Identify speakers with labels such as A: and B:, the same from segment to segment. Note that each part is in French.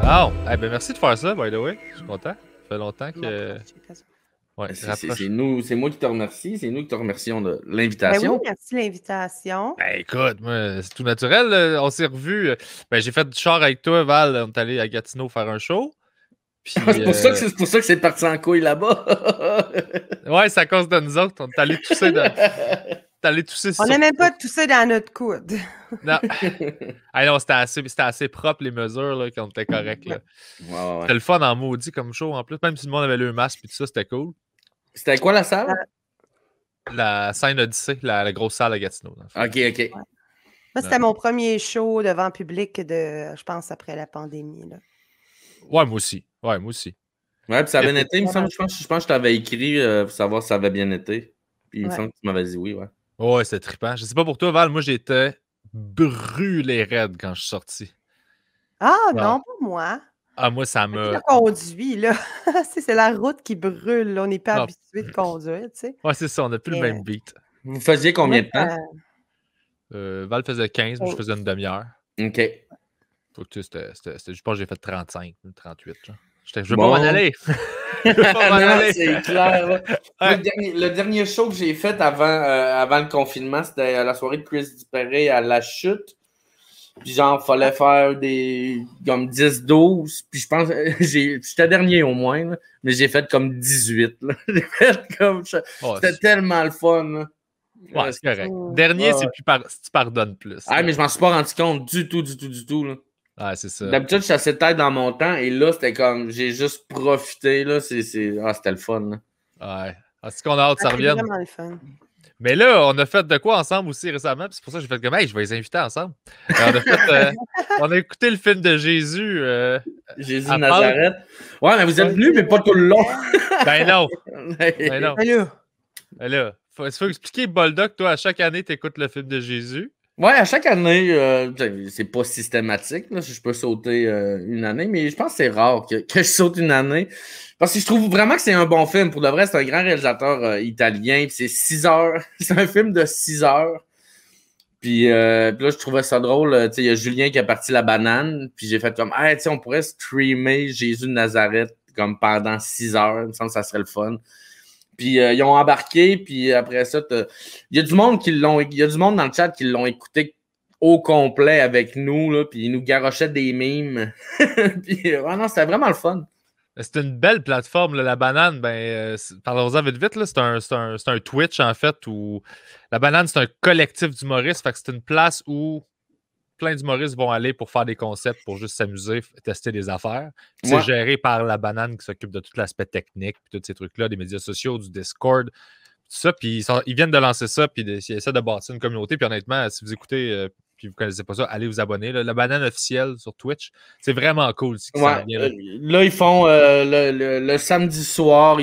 A: Ah, eh ben merci de faire ça, by the way. Je suis content. Ça fait longtemps que. Ouais,
B: C'est nous, c'est moi qui te remercie. C'est nous qui te remercions de
C: Ben oui,
B: l'invitation.
C: merci de l'invitation.
A: Ben écoute, moi, c'est tout naturel. On s'est revus. Ben j'ai fait du char avec toi, Val. On est allé à Gatineau faire un show. Puis,
B: C'est pour ça que c'est parti en couille là-bas.
A: ouais, c'est à cause de nous autres. On est allé tousser
C: On n'a même pas toussé dans notre coude.
A: Non. Ah non, c'était assez propre les mesures là, quand on était correct. Là.
B: Ouais.
A: C'était le fun en maudit comme show en plus. Même si le monde avait le masque et tout ça, c'était cool.
B: C'était quoi la salle?
A: La scène Odyssée, la grosse salle à Gatineau.
B: OK.
C: Ouais. Moi, c'était mon premier show devant public je pense, après la pandémie. Là.
A: Ouais, moi aussi.
B: Ouais, puis ça a bien été, il me semble. Je pense que je t'avais écrit pour savoir si ça avait bien été. Puis il me semble que tu m'avais dit oui, ouais.
A: Ouais, c'était trippant. Je sais pas pour toi, Val, moi j'étais brûlé raide quand je suis sorti.
C: Ah non, pas moi.
A: Ah, moi, ça me.
C: Je conduis, là. C'est la route qui brûle. Là. On n'est pas habitué de conduire, tu sais.
A: Ouais, c'est ça, on n'a plus le même beat.
B: Vous faisiez combien de temps?
A: Val faisait 15, moi je faisais une demi-heure.
B: OK.
A: Faut que je pense que j'ai fait 35 ou 38. Genre. Je veux pas m'en aller.
B: C'est clair. Ouais. Le dernier show que j'ai fait avant le confinement, c'était à la soirée de Chris Dupéré à La Chute. Puis genre, fallait faire des comme 10-12. Puis je pense, j'étais dernier au moins, là, mais j'ai fait comme 18. Là. J'ai fait comme c'était tellement le fun. Là.
A: Ouais, c'est correct. Dernier, c'est plus si tu pardonnes plus.
B: Ah, mais je m'en suis pas rendu compte du tout. Là.
A: Ah, c'est ça.
B: D'habitude, je suis assez tête dans mon temps et là, c'était comme j'ai juste profité. Là, c'était le fun. Là.
A: Ouais. C'est qu'on a hâte que ça revienne.
C: Vraiment le fun.
A: Mais là, on a fait de quoi ensemble aussi récemment, puis c'est pour ça que j'ai fait comme, hey, je vais les inviter ensemble. On a écouté le film de Jésus.
B: Jésus de Nazareth. Ouais, mais vous êtes venus, mais pas tout le long.
A: Ben non.
C: Ben
A: là, faut expliquer, Boldoc, toi, à chaque année, tu écoutes le film de Jésus.
B: Ouais, à chaque année, c'est pas systématique. Là, je peux sauter une année, mais je pense que c'est rare que je saute une année. Parce que je trouve vraiment que c'est un bon film. Pour de vrai, c'est un grand réalisateur italien. Puis c'est 6 heures. C'est un film de 6 heures. Puis là, je trouvais ça drôle. Il y a Julien qui a parti la banane. Puis j'ai fait comme, hey, on pourrait streamer Jésus de Nazareth comme pendant 6 heures. Il me semble que ça serait le fun. Puis ils ont embarqué, puis après ça, il y a du monde dans le chat qui l'ont écouté au complet avec nous, là, puis ils nous garochaient des mimes. Puis non, c'était vraiment le fun.
A: C'est une belle plateforme, là, la banane. Parlons-en vite, là. C'est un Twitch, en fait, où la banane, c'est un collectif d'humoristes. Fait que c'est une place où plein d'humoristes vont aller pour faire des concepts, pour juste s'amuser, tester des affaires. C'est géré par la banane qui s'occupe de tout l'aspect technique, puis tous ces trucs-là, des médias sociaux, du Discord, tout ça. Puis ils viennent de lancer ça, puis ils essaient de bâtir une communauté. Puis honnêtement, si vous écoutez, puis vous ne connaissez pas ça, allez vous abonner. Là. La banane officielle sur Twitch, c'est vraiment cool.
B: Là, ils font le samedi soir,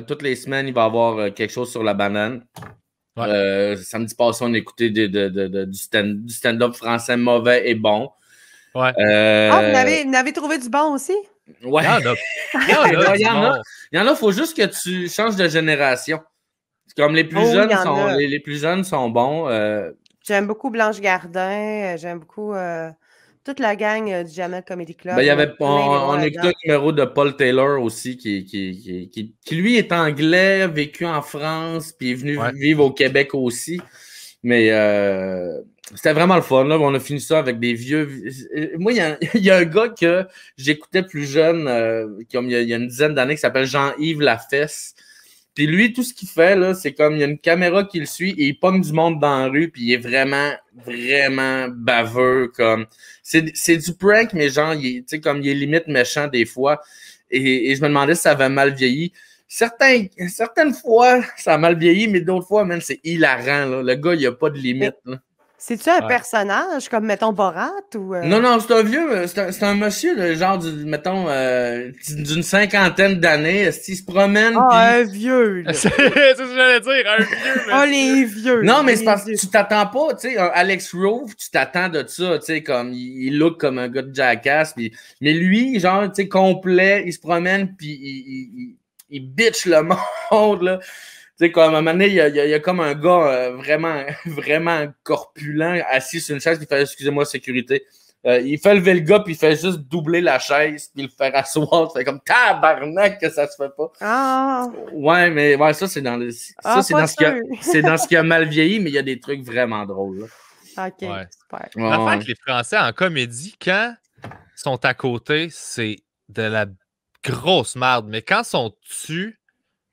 B: toutes les semaines, il va y avoir quelque chose sur la banane. Ouais. Samedi passé, on a écouté du stand-up français mauvais et bon.
A: Ouais.
C: Vous avez trouvé du bon aussi?
B: Ouais. Il y en a, faut juste que tu changes de génération. Comme les plus jeunes sont bons.
C: J'aime beaucoup Blanche Gardin, j'aime beaucoup toute la gang du Jamel Comedy Club.
B: On a écouté un numéro de Paul Taylor aussi qui lui est anglais, vécu en France, puis est venu vivre au Québec aussi. Mais c'était vraiment le fun. Là. On a fini ça avec des vieux. Moi, il y a un gars que j'écoutais plus jeune, il y a une dizaine d'années, qui s'appelle Jean-Yves Lafesse. Puis lui, tout ce qu'il fait, là, c'est comme il y a une caméra qui le suit et il pogne du monde dans la rue, puis il est vraiment, vraiment baveux. Comme c'est du prank, mais genre, il est limite méchant des fois. Et je me demandais si ça avait mal vieilli. Certaines fois, ça a mal vieilli, mais d'autres fois, man, c'est hilarant. Là. Le gars, il n'y a pas de limite. Là.
C: C'est-tu un personnage comme, mettons, Borat ou...
B: Non, c'est un vieux, c'est un monsieur, là, genre, mettons, d'une cinquantaine d'années, il se promène.
C: Un vieux, là.
A: C'est ce que j'allais dire, un vieux.
C: Les vieux.
B: Non, mais c'est parce que tu t'attends pas, tu sais, Alex Rove, tu t'attends de ça, tu sais, comme, il look comme un gars de Jackass, mais lui, genre, tu sais, complet, il se promène, puis il bitch le monde, là. Tu sais, comme à un moment donné, il y a comme un gars vraiment, vraiment corpulent assis sur une chaise qui fait « Excusez-moi, sécurité, il fait lever le gars, puis il fait juste doubler la chaise, puis le faire asseoir. C'est comme tabarnak que ça se fait pas.
C: Ah!
B: Ouais, mais ouais, ça, c'est dans le. Ça, c'est
C: pas
B: dans ce qui a mal vieilli, mais il y a des trucs vraiment drôles. Là.
C: OK, super.
A: L'affaire avec les Français en comédie, quand ils sont à côté, c'est de la grosse merde. Mais quand ils sont dessus,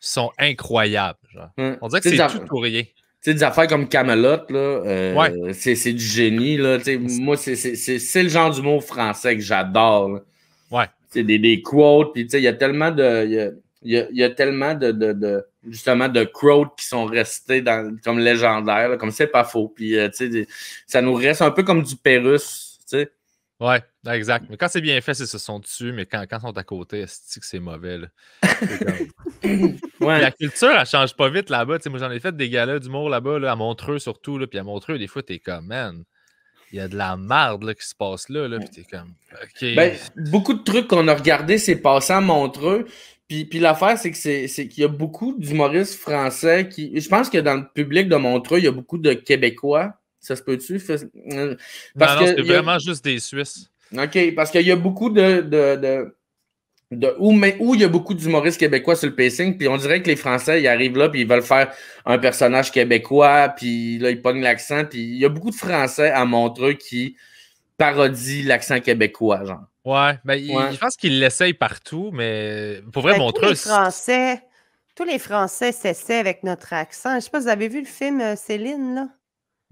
A: ils sont incroyables. Genre. On dirait que c'est tout ou rien.
B: Tu sais, des affaires comme Camelot, là, c'est du génie, là. Moi, c'est le genre d'humour français que j'adore. Là.
A: Ouais.
B: C'est des quotes, puis tu sais, il y a tellement de... Il y a tellement justement de quotes qui sont restés comme légendaires, là, comme c'est pas faux. Puis, tu sais, ça nous reste un peu comme du Pérusse, tu sais.
A: Ouais, exact. Mais quand c'est bien fait, c'est ce sont dessus, mais quand ils sont à côté, c'est que c'est mauvais. Là.
B: Ouais.
A: La culture, elle change pas vite là-bas. Moi, j'en ai fait des galas d'humour là-bas, là, à Montreux surtout. Là, puis à Montreux, des fois, t'es comme, man, il y a de la merde là, qui se passe là. Puis t'es comme, OK.
B: Ben, beaucoup de trucs qu'on a regardés, c'est passé à Montreux. Puis l'affaire, c'est qu'il y a beaucoup d'humoristes français qui... Je pense que dans le public de Montreux, il y a beaucoup de Québécois. Ça se peut-tu?
A: Non, c'est vraiment juste des Suisses.
B: OK, parce qu'il y a beaucoup où il y a beaucoup d'humoristes québécois sur le pacing, puis on dirait que les Français, ils arrivent là, puis ils veulent faire un personnage québécois, puis là, ils pognent l'accent, puis il y a beaucoup de Français à Montreux qui parodient l'accent québécois, genre.
A: Ouais, ben, je pense qu'ils l'essayent partout, mais pour vrai, Montreux...
C: Tous les Français s'essaient avec notre accent. Je sais pas, vous avez vu le film Céline, là?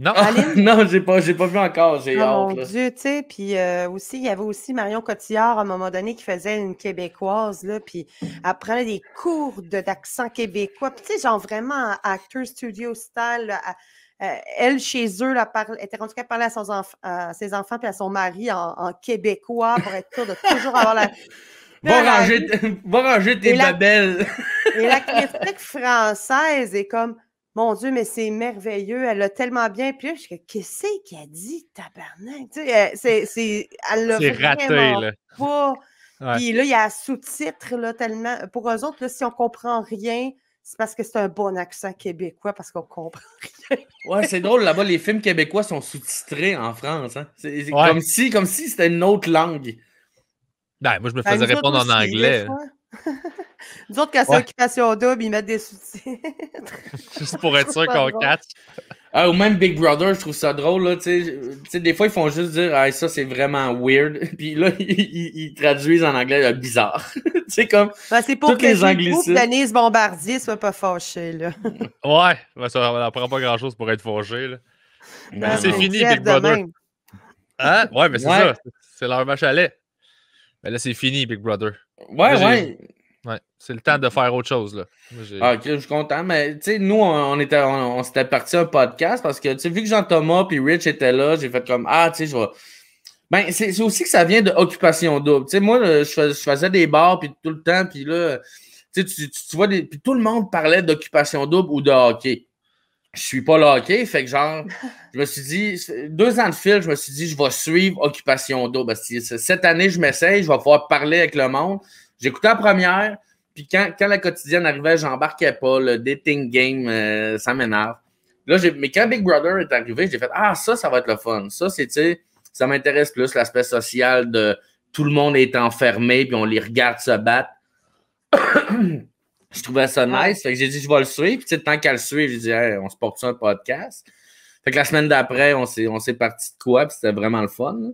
A: Non,
B: non, j'ai pas vu encore, j'ai hâte.
C: Mon Dieu, tu sais, puis aussi, il y avait aussi Marion Cotillard à un moment donné qui faisait une québécoise, là, puis elle prenait des cours d'accent québécois, puis tu sais, genre vraiment actor studio style, là, elle, chez eux, là, était rendue qu'à parler à ses enfants puis à son mari en québécois pour être sûr de toujours avoir la...
B: Va ranger tes babelles!
C: Et la critique française est comme... Mon Dieu, mais c'est merveilleux. Elle l'a tellement bien. Puis là, je suis qu'est-ce qu'elle dit, tabarnak? Tu sais, elle l'a vraiment
A: raté, là.
C: pas.
A: Ouais.
C: Puis là, il y a sous-titres, là, tellement. Pour eux autres, là, si on comprend rien, c'est parce que c'est un bon accent québécois, parce qu'on comprend rien.
B: Ouais, c'est drôle, là-bas, les films québécois sont sous-titrés en France. Hein? C'est comme si c'était une autre langue.
A: Ben, moi, je me faisais répondre en anglais.
C: Nous autres, quand c'est Occupation Double, ils mettent des sous-titres.
A: Juste pour être sûr qu'on catch.
B: Ou même Big Brother, je trouve ça drôle. Là, tu sais, des fois, ils font juste dire « ça, c'est vraiment weird ». Puis là, ils traduisent en anglais « bizarre ». C'est comme
C: c'est pour que le groupe Denise Bombardier soit pas fâché. Là.
A: Ouais, ça n'en prend pas grand-chose pour être fâché. Là.
B: Ben,
A: c'est fini, Big Brother. Hein? Ouais, mais c'est ça. C'est leur match à lait. Mais là, c'est fini, Big Brother.
B: Ouais.
A: C'est le temps de faire autre chose, là.
B: Ok, je suis content, mais tu sais, nous, on s'était parti un podcast parce que, tu sais, vu que Jean-Thomas puis Rich étaient là, j'ai fait comme, tu sais, je vais... Ben, c'est aussi que ça vient de Occupation Double. Tu sais, moi, je faisais des bars puis tout le temps, puis là, tu sais, tu vois, puis tout le monde parlait d'Occupation Double ou de hockey. Je suis pas le hockey, fait que genre, je me suis dit, 2 ans de fil, je me suis dit, je vais suivre Occupation Double. Cette année, je m'essaye, je vais pouvoir parler avec le monde. J'écoutais la première, puis quand la quotidienne arrivait, j'embarquais pas. Le dating game, ça m'énerve. Là, mais quand Big Brother est arrivé, j'ai fait ça va être le fun. Ça, c'est, tu sais, ça m'intéresse plus, l'aspect social de tout le monde est enfermé, puis on les regarde se battre. Je trouvais ça nice. Fait que j'ai dit, je vais le suivre. Puis, tant qu'à le suivre, j'ai dit, hey, on se porte sur un podcast. Fait que la semaine d'après, on s'est parti de quoi, puis c'était vraiment le fun. Là.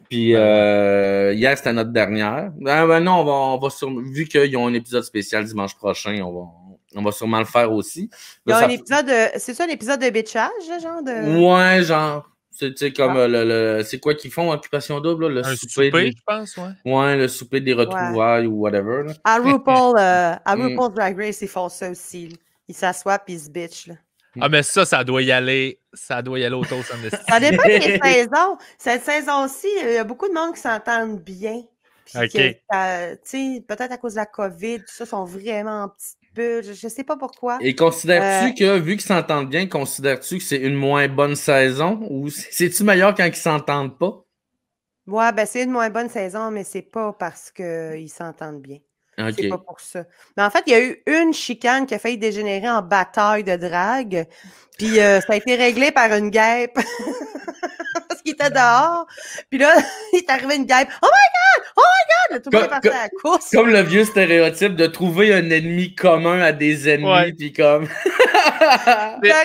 B: Puis hier, c'était notre dernière. Non, on va vu qu'ils ont un épisode spécial dimanche prochain, on va sûrement le faire aussi.
C: Là, un épisode c'est ça, un épisode de bitchage, genre de.
B: Ouais, genre. C'est comme c'est quoi qu'ils font, Occupation Double, là,
A: le souper je pense,
B: Ouais, le souper des retrouvailles ou whatever. Là.
C: À RuPaul Drag Race, ils font ça aussi. Là. Ils s'assoient puis ils se bitchent, là.
A: Ah, mais ça doit y aller. Ça doit y aller au toast en estime.
C: Ça dépend des saisons. Cette saison-ci, il y a beaucoup de monde qui s'entendent bien. Puis peut-être à cause de la COVID, tout ça, sont vraiment en petite bulle. Je sais pas pourquoi.
B: Et considères-tu que, vu qu'ils s'entendent bien, considères-tu que c'est une moins bonne saison ou c'est-tu meilleur quand ils s'entendent pas?
C: Ouais, ben c'est une moins bonne saison, mais c'est pas parce qu'ils s'entendent bien.
B: Okay.
C: C'est pas pour ça. Mais en fait, il y a eu une chicane qui a failli dégénérer en bataille de drague. Puis ça a été réglé par une guêpe. Parce il était dehors. Puis là, il est arrivé une guêpe. Oh my God! Oh my God! Là, tout le monde est parti à la course.
B: Comme le vieux stéréotype de trouver un ennemi commun à des ennemis, puis comme...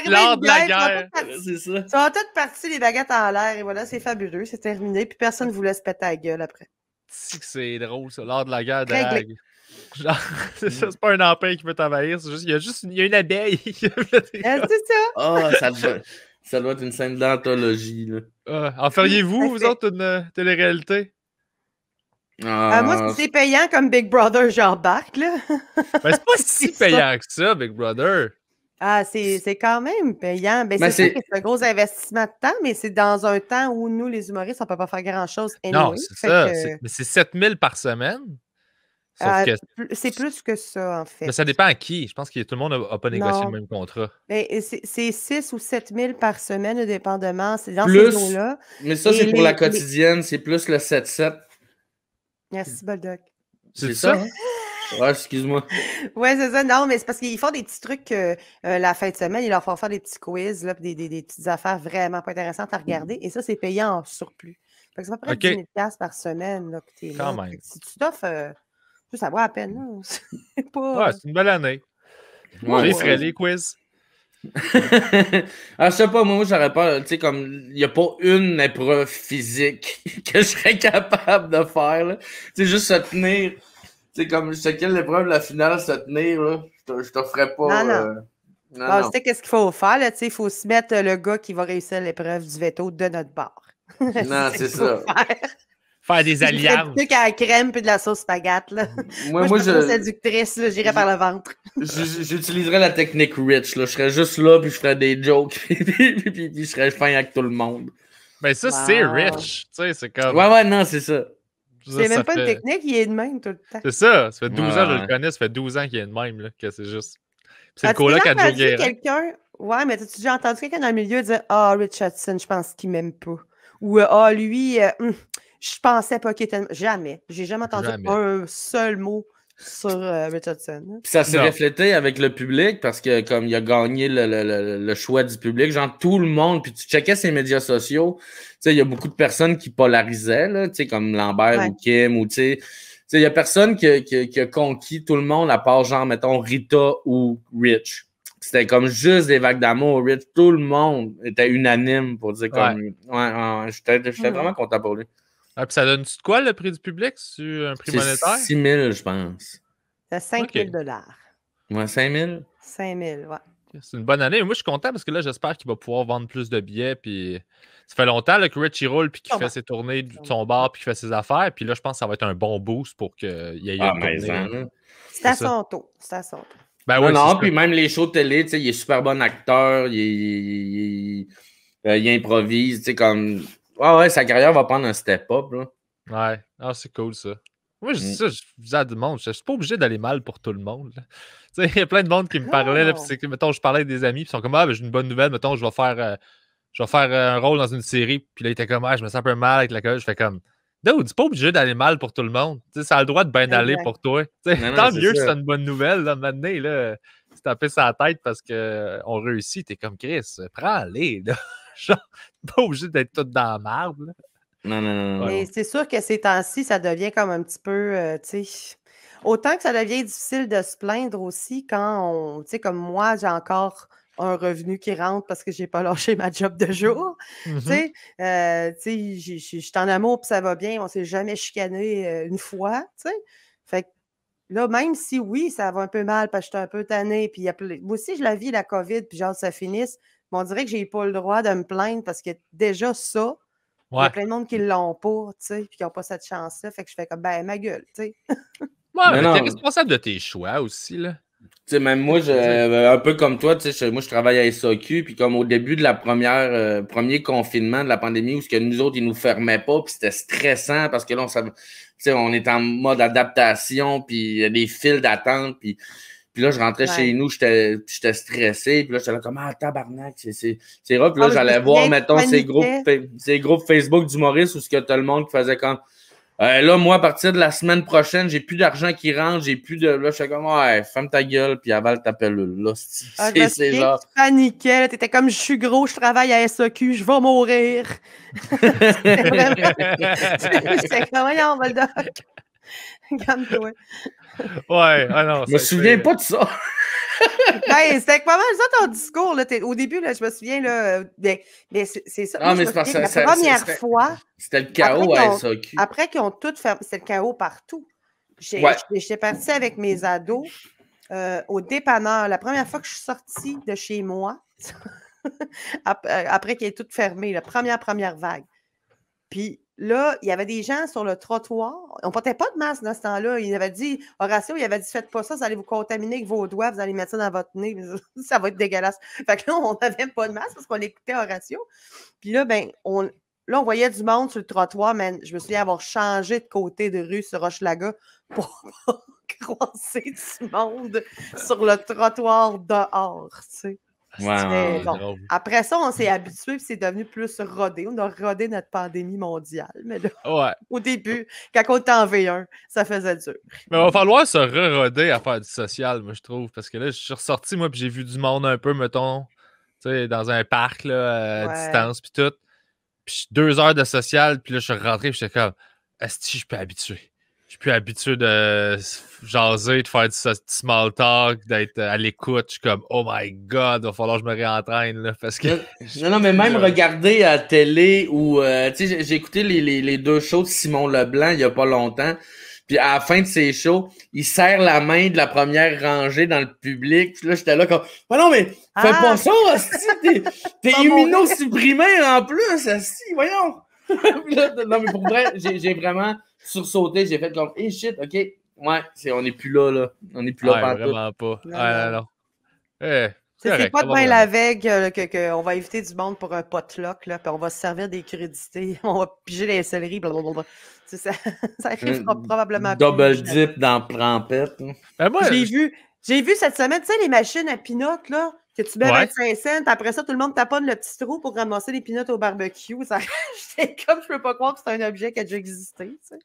A: Lors de la guerre.
B: C'est ça.
C: Ils sont tous partis les baguettes en l'air et voilà, c'est fabuleux, c'est terminé. Puis personne ne voulait se péter la gueule après.
A: C'est drôle, ça, lors de la guerre de
C: Réglé.
A: Hague. Genre, c'est ça, c'est pas un empire qui peut t'envahir, c'est juste, il y a une abeille.
C: C'est ça.
B: Ah, ça doit être une scène d'anthologie, là.
A: En feriez-vous, vous autres, une télé-réalité?
C: Moi, si c'est payant comme Big Brother, j'embarque, là.
A: Ben, c'est pas si payant que ça, Big Brother.
C: Ah, c'est quand même payant. Ben,
B: Mais
C: c'est sûr que c'est un gros investissement de temps, mais c'est dans un temps où nous, les humoristes, on ne peut pas faire grand-chose anyway.
A: Non, c'est ça. Mais c'est 7000 par semaine. Sauf que...
C: C'est plus que ça, en fait.
A: Mais ça dépend à qui. Je pense que tout le monde n'a pas négocié le même contrat.
C: Ben, c'est 6 ou 7 000 par semaine, dépendamment. C'est dans
B: Plus,
C: ces eaux-là.
B: mais ça, c'est pour la quotidienne. C'est plus le 7-7.
C: Merci, Boldoc.
B: C'est ça? Hein? Ouais, excuse-moi.
C: Ouais, c'est ça. Non, mais c'est parce qu'ils font des petits trucs la fin de semaine. Ils leur font faire des petits quiz, là, des petites affaires vraiment pas intéressantes à regarder. Et ça, c'est payant en surplus. Fait que c'est à peu près 10 000 $ par semaine là, que t'es là.
A: Quand même.
C: Si tu t'offres, ça vaut à peine. Là. C'est pas...
A: Ouais, c'est une belle année.
B: Ouais,
A: j'ai fait les quiz.
B: Je sais pas, moi, j'aurais pas, tu sais, comme, il n'y a pas une épreuve physique que je serais capable de faire, là. Tu sais, juste se tenir, tu sais, comme, je sais quelle épreuve, la finale, se tenir, là, je te ferais pas...
C: Non. Tu sais, qu'est-ce qu'il faut faire, là, tu sais, il faut se mettre le gars qui va réussir l'épreuve du veto de notre bord.
B: Non, c'est ça.
A: Faire des alliances.
C: Du truc à la crème puis de la sauce spaghette, là. Moi je suis trop séductrice, là, j'irais par le ventre.
B: J'utiliserais la technique Rich, là. Je serais juste là, puis je ferais des jokes, puis je serais fin avec tout le monde.
A: Ben ça, c'est Rich. Tu sais, c'est comme...
B: Ouais, non, c'est ça.
C: C'est même pas une technique, il est de même tout le temps.
A: C'est ça. Ça fait 12 ans que je le connais, ça fait 12 ans qu'il est de même, là, que c'est juste... C'est le coloc à Joe Guérin.
C: Quelqu'un... Ouais, mais t'as-tu déjà entendu quelqu'un dans le milieu dire « Ah, Richardson, je pense qu'il m'aime pas. » Ou « Ah, lui... je pensais pas qu'il était... » Jamais. J'ai jamais entendu un seul mot sur Richardson.
B: Puis ça s'est reflété avec le public parce que comme il a gagné le choix du public, genre tout le monde, puis tu checkais ses médias sociaux, tu sais, il y a beaucoup de personnes qui polarisaient, là, tu sais, comme Lambert ou Kim, ou tu sais, il y a personne qui a conquis tout le monde à part genre, mettons, Rita ou Rich. C'était comme juste des vagues d'amour. Rich, tout le monde était unanime pour dire comme... J'étais vraiment content pour lui.
A: Ah, puis ça donne-tu de quoi, le prix du public? C'est un prix monétaire?
B: 6 000, je pense.
C: C'est 5 000 $.
B: Ouais, 5 000?
C: 5 000, ouais.
A: C'est une bonne année. Moi, je suis content parce que là, j'espère qu'il va pouvoir vendre plus de billets. Puis ça fait longtemps là, que Rich, il roule puis qu'il fait ses tournées de son bar puis qu'il fait ses affaires. Puis là, je pense que ça va être un bon boost pour qu'il y ait une tournée.
C: C'est à son tour. C'est à son tour.
B: Ben ouais, non, puis même les shows de télé, tu sais, il est super bon acteur, il improvise, tu sais, comme... Ouais, sa carrière va prendre un step-up, là.
A: Ouais, c'est cool, ça. Moi, je dis ça, je disais à tout le monde, je suis pas obligé d'aller mal pour tout le monde, là. Tu sais, il y a plein de monde qui me parlait, là, puis c'est que, mettons, je parlais avec des amis, puis ils sont comme, ben, j'ai une bonne nouvelle, mettons, je vais faire un rôle dans une série, puis là, il était comme, je me sens un peu mal avec la gueule, je fais comme... Dude, c'est pas obligé d'aller mal pour tout le monde. T'sais, ça a le droit de bien aller pour toi. Tant mieux que c'est une bonne nouvelle. Là, maintenant, là, tu tapes sa tête parce qu'on réussit. T'es comme Chris, prends-les. Genre, pas obligé d'être tout dans la marde.
B: Non.
C: Mais c'est sûr que ces temps-ci, ça devient comme un petit peu, tu sais... Autant que ça devient difficile de se plaindre aussi quand on... Tu sais, comme moi, j'ai encore... un revenu qui rentre parce que j'ai pas lâché ma job de jour. Tu sais, je suis en amour puis ça va bien, on s'est jamais chicané une fois, tu sais. Fait que là, même si oui, ça va un peu mal parce que j'étais un peu tannée, puis moi aussi, je la vis, la COVID, puis genre, ça finisse, mais on dirait que j'ai pas le droit de me plaindre parce que déjà ça, il y a plein de monde qui l'ont pas, tu sais, puis qui n'ont pas cette chance-là. Fait que je fais comme, ben, ma gueule, tu sais.
A: Ouais, mais t'es responsable de tes choix aussi, là.
B: Tu sais, même moi, un peu comme toi, tu sais, moi, je travaille à SAQ, puis comme au début de la premier confinement de la pandémie, où nous autres, ils nous fermaient pas, puis c'était stressant, parce que là, on est en mode adaptation, puis il y a des files d'attente, puis là, je rentrais chez nous, j'étais stressé, puis là, j'étais là comme, tabarnak, c'est rough, puis là, j'allais voir, mettons, ces groupes Facebook d'humoristes, où il y a tout le monde qui faisait comme, Là, moi, à partir de la semaine prochaine, j'ai plus d'argent qui rentre, j'ai plus de. Là, je suis comme, ouais, ferme ta gueule, puis avale ta pilule. Là,
C: c'est genre. Tu paniquais, t'étais comme, je suis gros, je travaille à SAQ, je vais mourir. C'était vraiment. J'étais comme, voyons, Boldoc. Calme-toi.
A: Ouais, ah non.
B: Je me souviens pas de ça.
C: Ben, c'était pas mal ça ton discours. Là. Au début, là, je me souviens, là, mais c'est ça.
B: Ah, mais c'est parce que
C: la première fois.
B: C'était le chaos à SAQ.
C: Après qu'ils ont tout fermé, c'était le chaos partout. J'étais partie avec mes ados au dépanneur. La première fois que je suis sortie de chez moi, après qu'il ait tout fermé, la première vague. Puis là, il y avait des gens sur le trottoir. On ne portait pas de masque dans ce temps-là. Il avait dit, Horatio, il avait dit, faites pas ça, vous allez vous contaminer avec vos doigts, vous allez mettre ça dans votre nez, ça va être dégueulasse. Fait que là, on n'avait pas de masque parce qu'on écoutait Horatio. Puis là, ben, on voyait du monde sur le trottoir, mais je me souviens avoir changé de côté de rue sur Hochelaga pour pas croiser du monde sur le trottoir dehors, tu sais.
B: Wow.
C: Bon. Après ça, on s'est habitué et c'est devenu plus rodé. On a rodé notre pandémie mondiale. Mais là, au début, quand on était en V1, ça faisait dur.
A: Mais il va falloir se re-roder à faire du social, moi, je trouve. Parce que là, je suis ressorti, moi, puis j'ai vu du monde un peu, mettons, tu sais, dans un parc, là, à distance, puis tout. Puis 2 heures de social, puis là, je suis rentré, puis j'étais comme, est-ce que je peux habituer? Je suis plus habitué de jaser, de faire du small talk, d'être à l'écoute. Je suis comme, oh my God, il va falloir que je me réentraîne. Là, parce que...
B: non, mais même regarder à la télé ou... tu sais, j'ai écouté les 2 shows de Simon Leblanc il y a pas longtemps. Puis à la fin de ces shows, il serre la main de la première rangée dans le public. Puis là, j'étais là comme, non, mais fais pas ça, t'es immunosupprimé en plus, asti, voyons. Non, mais pour vrai, j'ai vraiment... sursauté, j'ai fait comme, shit, ok, ouais, on n'est plus là. On n'est plus là par
A: vraiment pas. Non.
C: C'est pas demain la veille qu'on va éviter du monde pour un potluck, là, puis on va se servir des crudités, on va piger les céleris, blablabla. Ça arrivera probablement
B: double dip dans Prampette.
C: Ben j'ai vu cette semaine, tu sais, les machines à peanuts, là, que tu mets 25 cents, après ça, tout le monde taponne le petit trou pour ramasser les peanuts au barbecue. J'étais comme, je peux pas croire que c'est un objet qui a déjà existé, tu sais.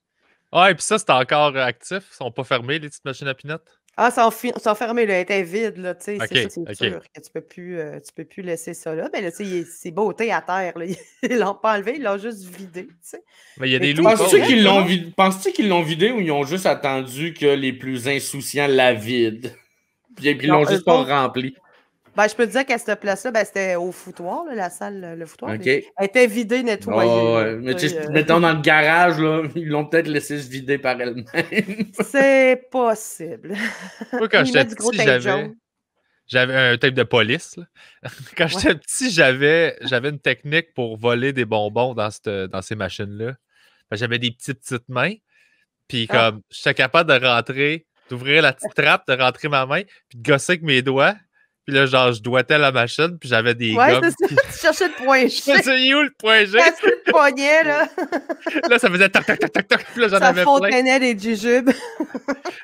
A: Ouais, puis ça, c'est encore actif. Ils sont pas fermés, les petites machines à peanuts?
C: Ah, sont fermés, là. Elles étaient vides, là, tu sais.
A: Okay,
C: c'est sûr que tu peux plus laisser ça là. Mais là, tu sais, c'est beauté à terre, là. Ils l'ont pas enlevé, ils l'ont juste vidé, tu sais.
A: Mais il y a des loups.
B: Penses-tu qu'ils l'ont vidé ou ils ont juste attendu que les plus insouciants la vident? Puis ils l'ont juste pas rempli.
C: Ben, je peux te dire qu'à cette place-là, ben, c'était au foutoir, là, la salle, le foutoir.
B: Okay.
C: Elle était vidée, nettoyée.
B: Mais mettons dans le garage, là, ils l'ont peut-être laissé se vider par elle-même.
C: C'est possible.
A: Moi, quand j'étais petit, j'avais un tape de police. Là. Quand j'étais petit, j'avais une technique pour voler des bonbons dans ces machines-là. J'avais des petites mains. Puis comme j'étais capable de rentrer, d'ouvrir la petite trappe, de rentrer ma main, puis de gosser avec mes doigts. Puis là, genre, je doigtais la machine, puis j'avais des gommes.
C: Ouais, c'est ça. Tu cherchais le point G.
A: C'est où le point G?
C: C'est le poignet, là.
A: Là, ça faisait toc, toc, toc, toc, toc. Puis là, j'en avais plein.
C: Ça fontainait des jujubes.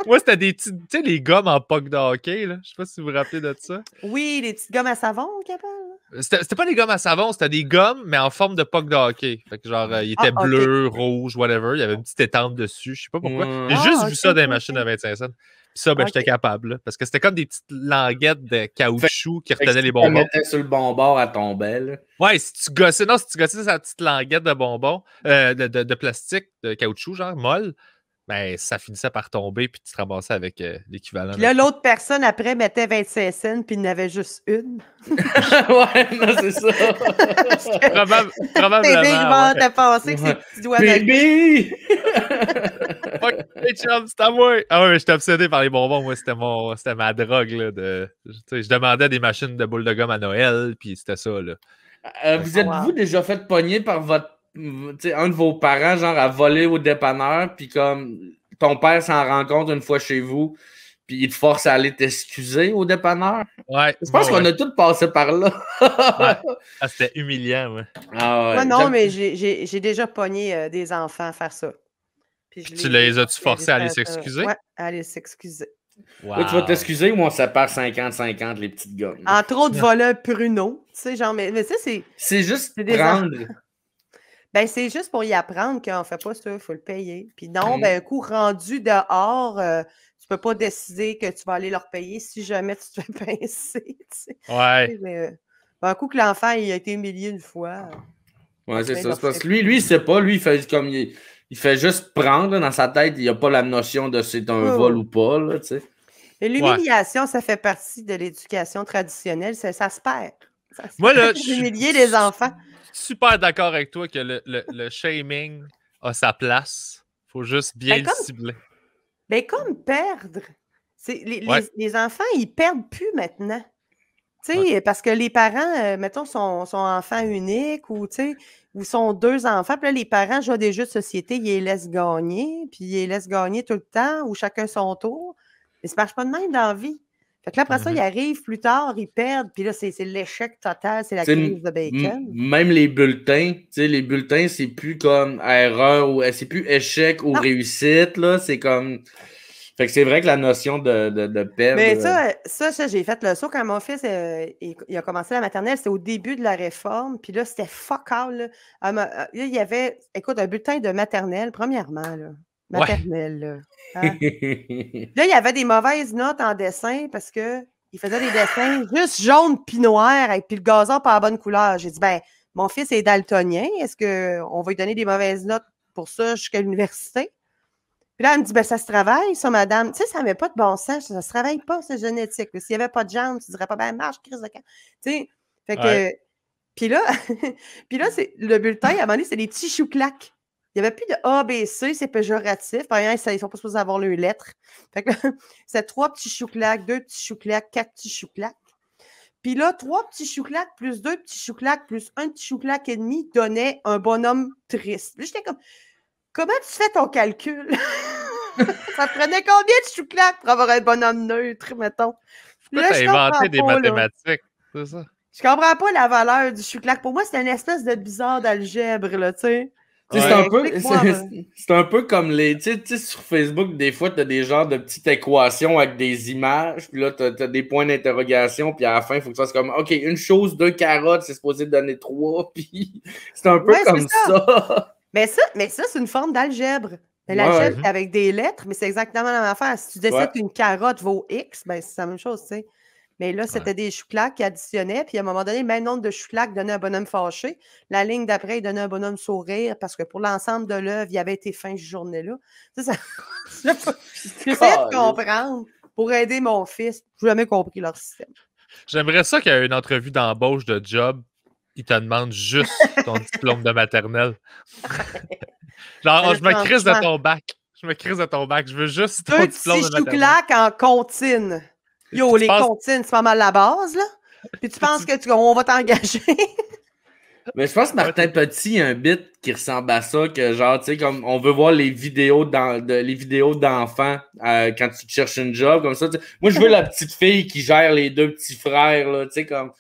A: Moi, c'était des petits, tu sais, les gommes en puck de hockey, là. Je sais pas si vous vous rappelez de ça.
C: Oui, les petites gommes à savon, capable.
A: C'était pas des gommes à savon, c'était des gommes, mais en forme de puck de hockey. Fait que genre, il était bleu, rouge, whatever. Il y avait une petite étampe dessus. Je sais pas pourquoi. J'ai juste vu ça dans les machines à 25 cents. Puis ça, ben, j'étais capable. Là, parce que c'était comme des petites languettes de caoutchouc qui retenaient les bonbons. Tu
B: mettais sur le bon bord à ton bel.
A: Ouais, si tu gossais sa petite languette de bonbons, de plastique, de caoutchouc, genre molle, ben ça finissait par tomber puis tu te ramassais avec l'équivalent.
C: Puis là, l'autre personne, après, mettait 25 cents puis il y en avait juste une.
B: Ouais, non, c'est ça.
A: Probablement.
C: T'as pensé que c'est petits doigts
B: Baby!
A: Fuck, hey chum, c'est à moi! Ah ouais, mais j'étais obsédé par les bonbons. Moi, c'était ma drogue. Là, je demandais des machines de boules de gomme à Noël, puis c'était ça. Là.
B: Vous êtes-vous déjà fait pogner par un de vos parents, genre à voler au dépanneur, puis comme ton père s'en rend compte une fois chez vous, puis il te force à aller t'excuser au dépanneur?
A: Ouais.
B: Je pense qu'on a tous passé par là.
A: Ouais. Ah, c'était humiliant, ouais.
B: Ah ouais.
C: Moi, non, mais j'ai déjà pogné des enfants à faire ça.
A: Puis tu les as-tu forcés à aller s'excuser?
C: Ouais, à aller s'excuser.
B: Wow. Là, tu vas t'excuser ou on sépare 50-50 les petites gommes?
C: Entre autres, voler un pruneau. Tu sais, genre, mais ça, c'est.
B: C'est juste prendre.
C: Ben, c'est juste pour y apprendre qu'on ne fait pas ça, il faut le payer. Puis non, ben, un coup rendu dehors, tu peux pas décider que tu vas aller leur payer si jamais tu te fais pincer. Tu sais.
A: Ouais.
C: Mais, un coup que l'enfant il a été humilié une fois.
B: Ouais, c'est ça. C'est parce que lui, il sait pas. Lui, il fait comme il fait juste prendre là, dans sa tête. Il n'a pas la notion de c'est un vol ou pas. Là, tu sais.
C: Mais l'humiliation, ça fait partie de l'éducation traditionnelle. Ça se perd.
A: Moi, là,
C: humilier les enfants.
A: Super d'accord avec toi que le shaming a sa place. Faut juste bien le cibler.
C: Ben, comme perdre. Les enfants, ils perdent plus maintenant. Parce que les parents, mettons, sont enfants uniques ou sont 2 enfants. Puis là, les parents jouent à des jeux de société, ils les laissent gagner, puis ils les laissent gagner tout le temps ou chacun son tour. Mais ça ne marche pas de même dans la vie. Fait que là, après ça, ils arrivent plus tard, ils perdent, puis là, c'est l'échec total, c'est la crise de bacon.
B: Même les bulletins, c'est plus comme erreur ou c'est plus échec ou réussite, là, c'est comme... Fait que c'est vrai que la notion de perdre...
C: Mais ça, j'ai fait le saut quand mon fils il a commencé la maternelle, c'était au début de la réforme, puis là, c'était fuck all. Là, il y avait, écoute, un bulletin de maternelle, premièrement, là. Maternelle, là. Hein? Là, il y avait des mauvaises notes en dessin parce qu'il faisait des dessins juste jaune puis noir, puis le gazon pas à bonne couleur. J'ai dit, ben, mon fils est daltonien, est-ce qu'on va lui donner des mauvaises notes pour ça jusqu'à l'université? Puis là, elle me dit, ben, ça se travaille, ça, madame. Tu sais, ça n'avait pas de bon sens, ça ne se travaille pas, c'est génétique. S'il n'y avait pas de jambes, tu ne dirais pas, ben, marche, crise de camp. Tu sais, fait que. Puis là, c'est le bulletin, à un moment donné, c'est des petits chou-claques. Il n'y avait plus de A, B, C, c'est péjoratif. Par exemple, ils ne sont pas supposés avoir leurs lettres. Fait que c'est 3 petits chou-claques, 2 petits chou-claques, 4 petits chou-claques. Puis là, 3 petits chou-claques plus 2 petits chou-claques plus 1 petit chou-claque et demi donnait un bonhomme triste. Là, j'étais comme, comment tu fais ton calcul? Ça prenait combien de chou-claques pour avoir un bonhomme neutre, mettons?
A: Pourquoi tu as inventé des mathématiques? C'est ça?
C: Je comprends pas la valeur du chou-claque. Pour moi, c'est une espèce de bizarre d'algèbre, là, tu sais.
B: C'est un peu comme les... Tu sais, sur Facebook, des fois, tu as des genres de petites équations avec des images, puis là, tu as des points d'interrogation, puis à la fin, il faut que tu fasses comme, OK, une chose, 2 carottes, c'est supposé donner 3, puis c'est un peu comme ça.
C: Mais ça, c'est une forme d'algèbre. L'algèbre avec des lettres, mais c'est exactement la même affaire. Si tu décides qu'une carotte vaut X, ben c'est la même chose, tu sais. Mais là, c'était des chou-claques qui additionnaient, puis à un moment donné, le même nombre de chou-claques donnait un bonhomme fâché. La ligne d'après, il donnait un bonhomme sourire, parce que pour l'ensemble de l'œuvre, il avait été fin cette journée-là. J'essayais de comprendre pour aider mon fils. Je n'ai jamais compris leur système.
A: J'aimerais ça qu'il y ait une entrevue d'embauche de job. Ils te demandent juste ton diplôme de maternelle. Genre, je me crise de ton bac. Je veux juste ton diplôme de maternelle.
C: 2 petits chou-claques en comptine. Yo, les comptines, c'est pas mal la base, là. Puis tu penses qu'on va t'engager?
B: Mais je pense que Martin Petit a un bit qui ressemble à ça, que genre, tu sais, comme on veut voir les vidéos d'enfants quand tu cherches une job, comme ça. Moi, je veux la petite fille qui gère les 2 petits frères, là, tu sais, comme...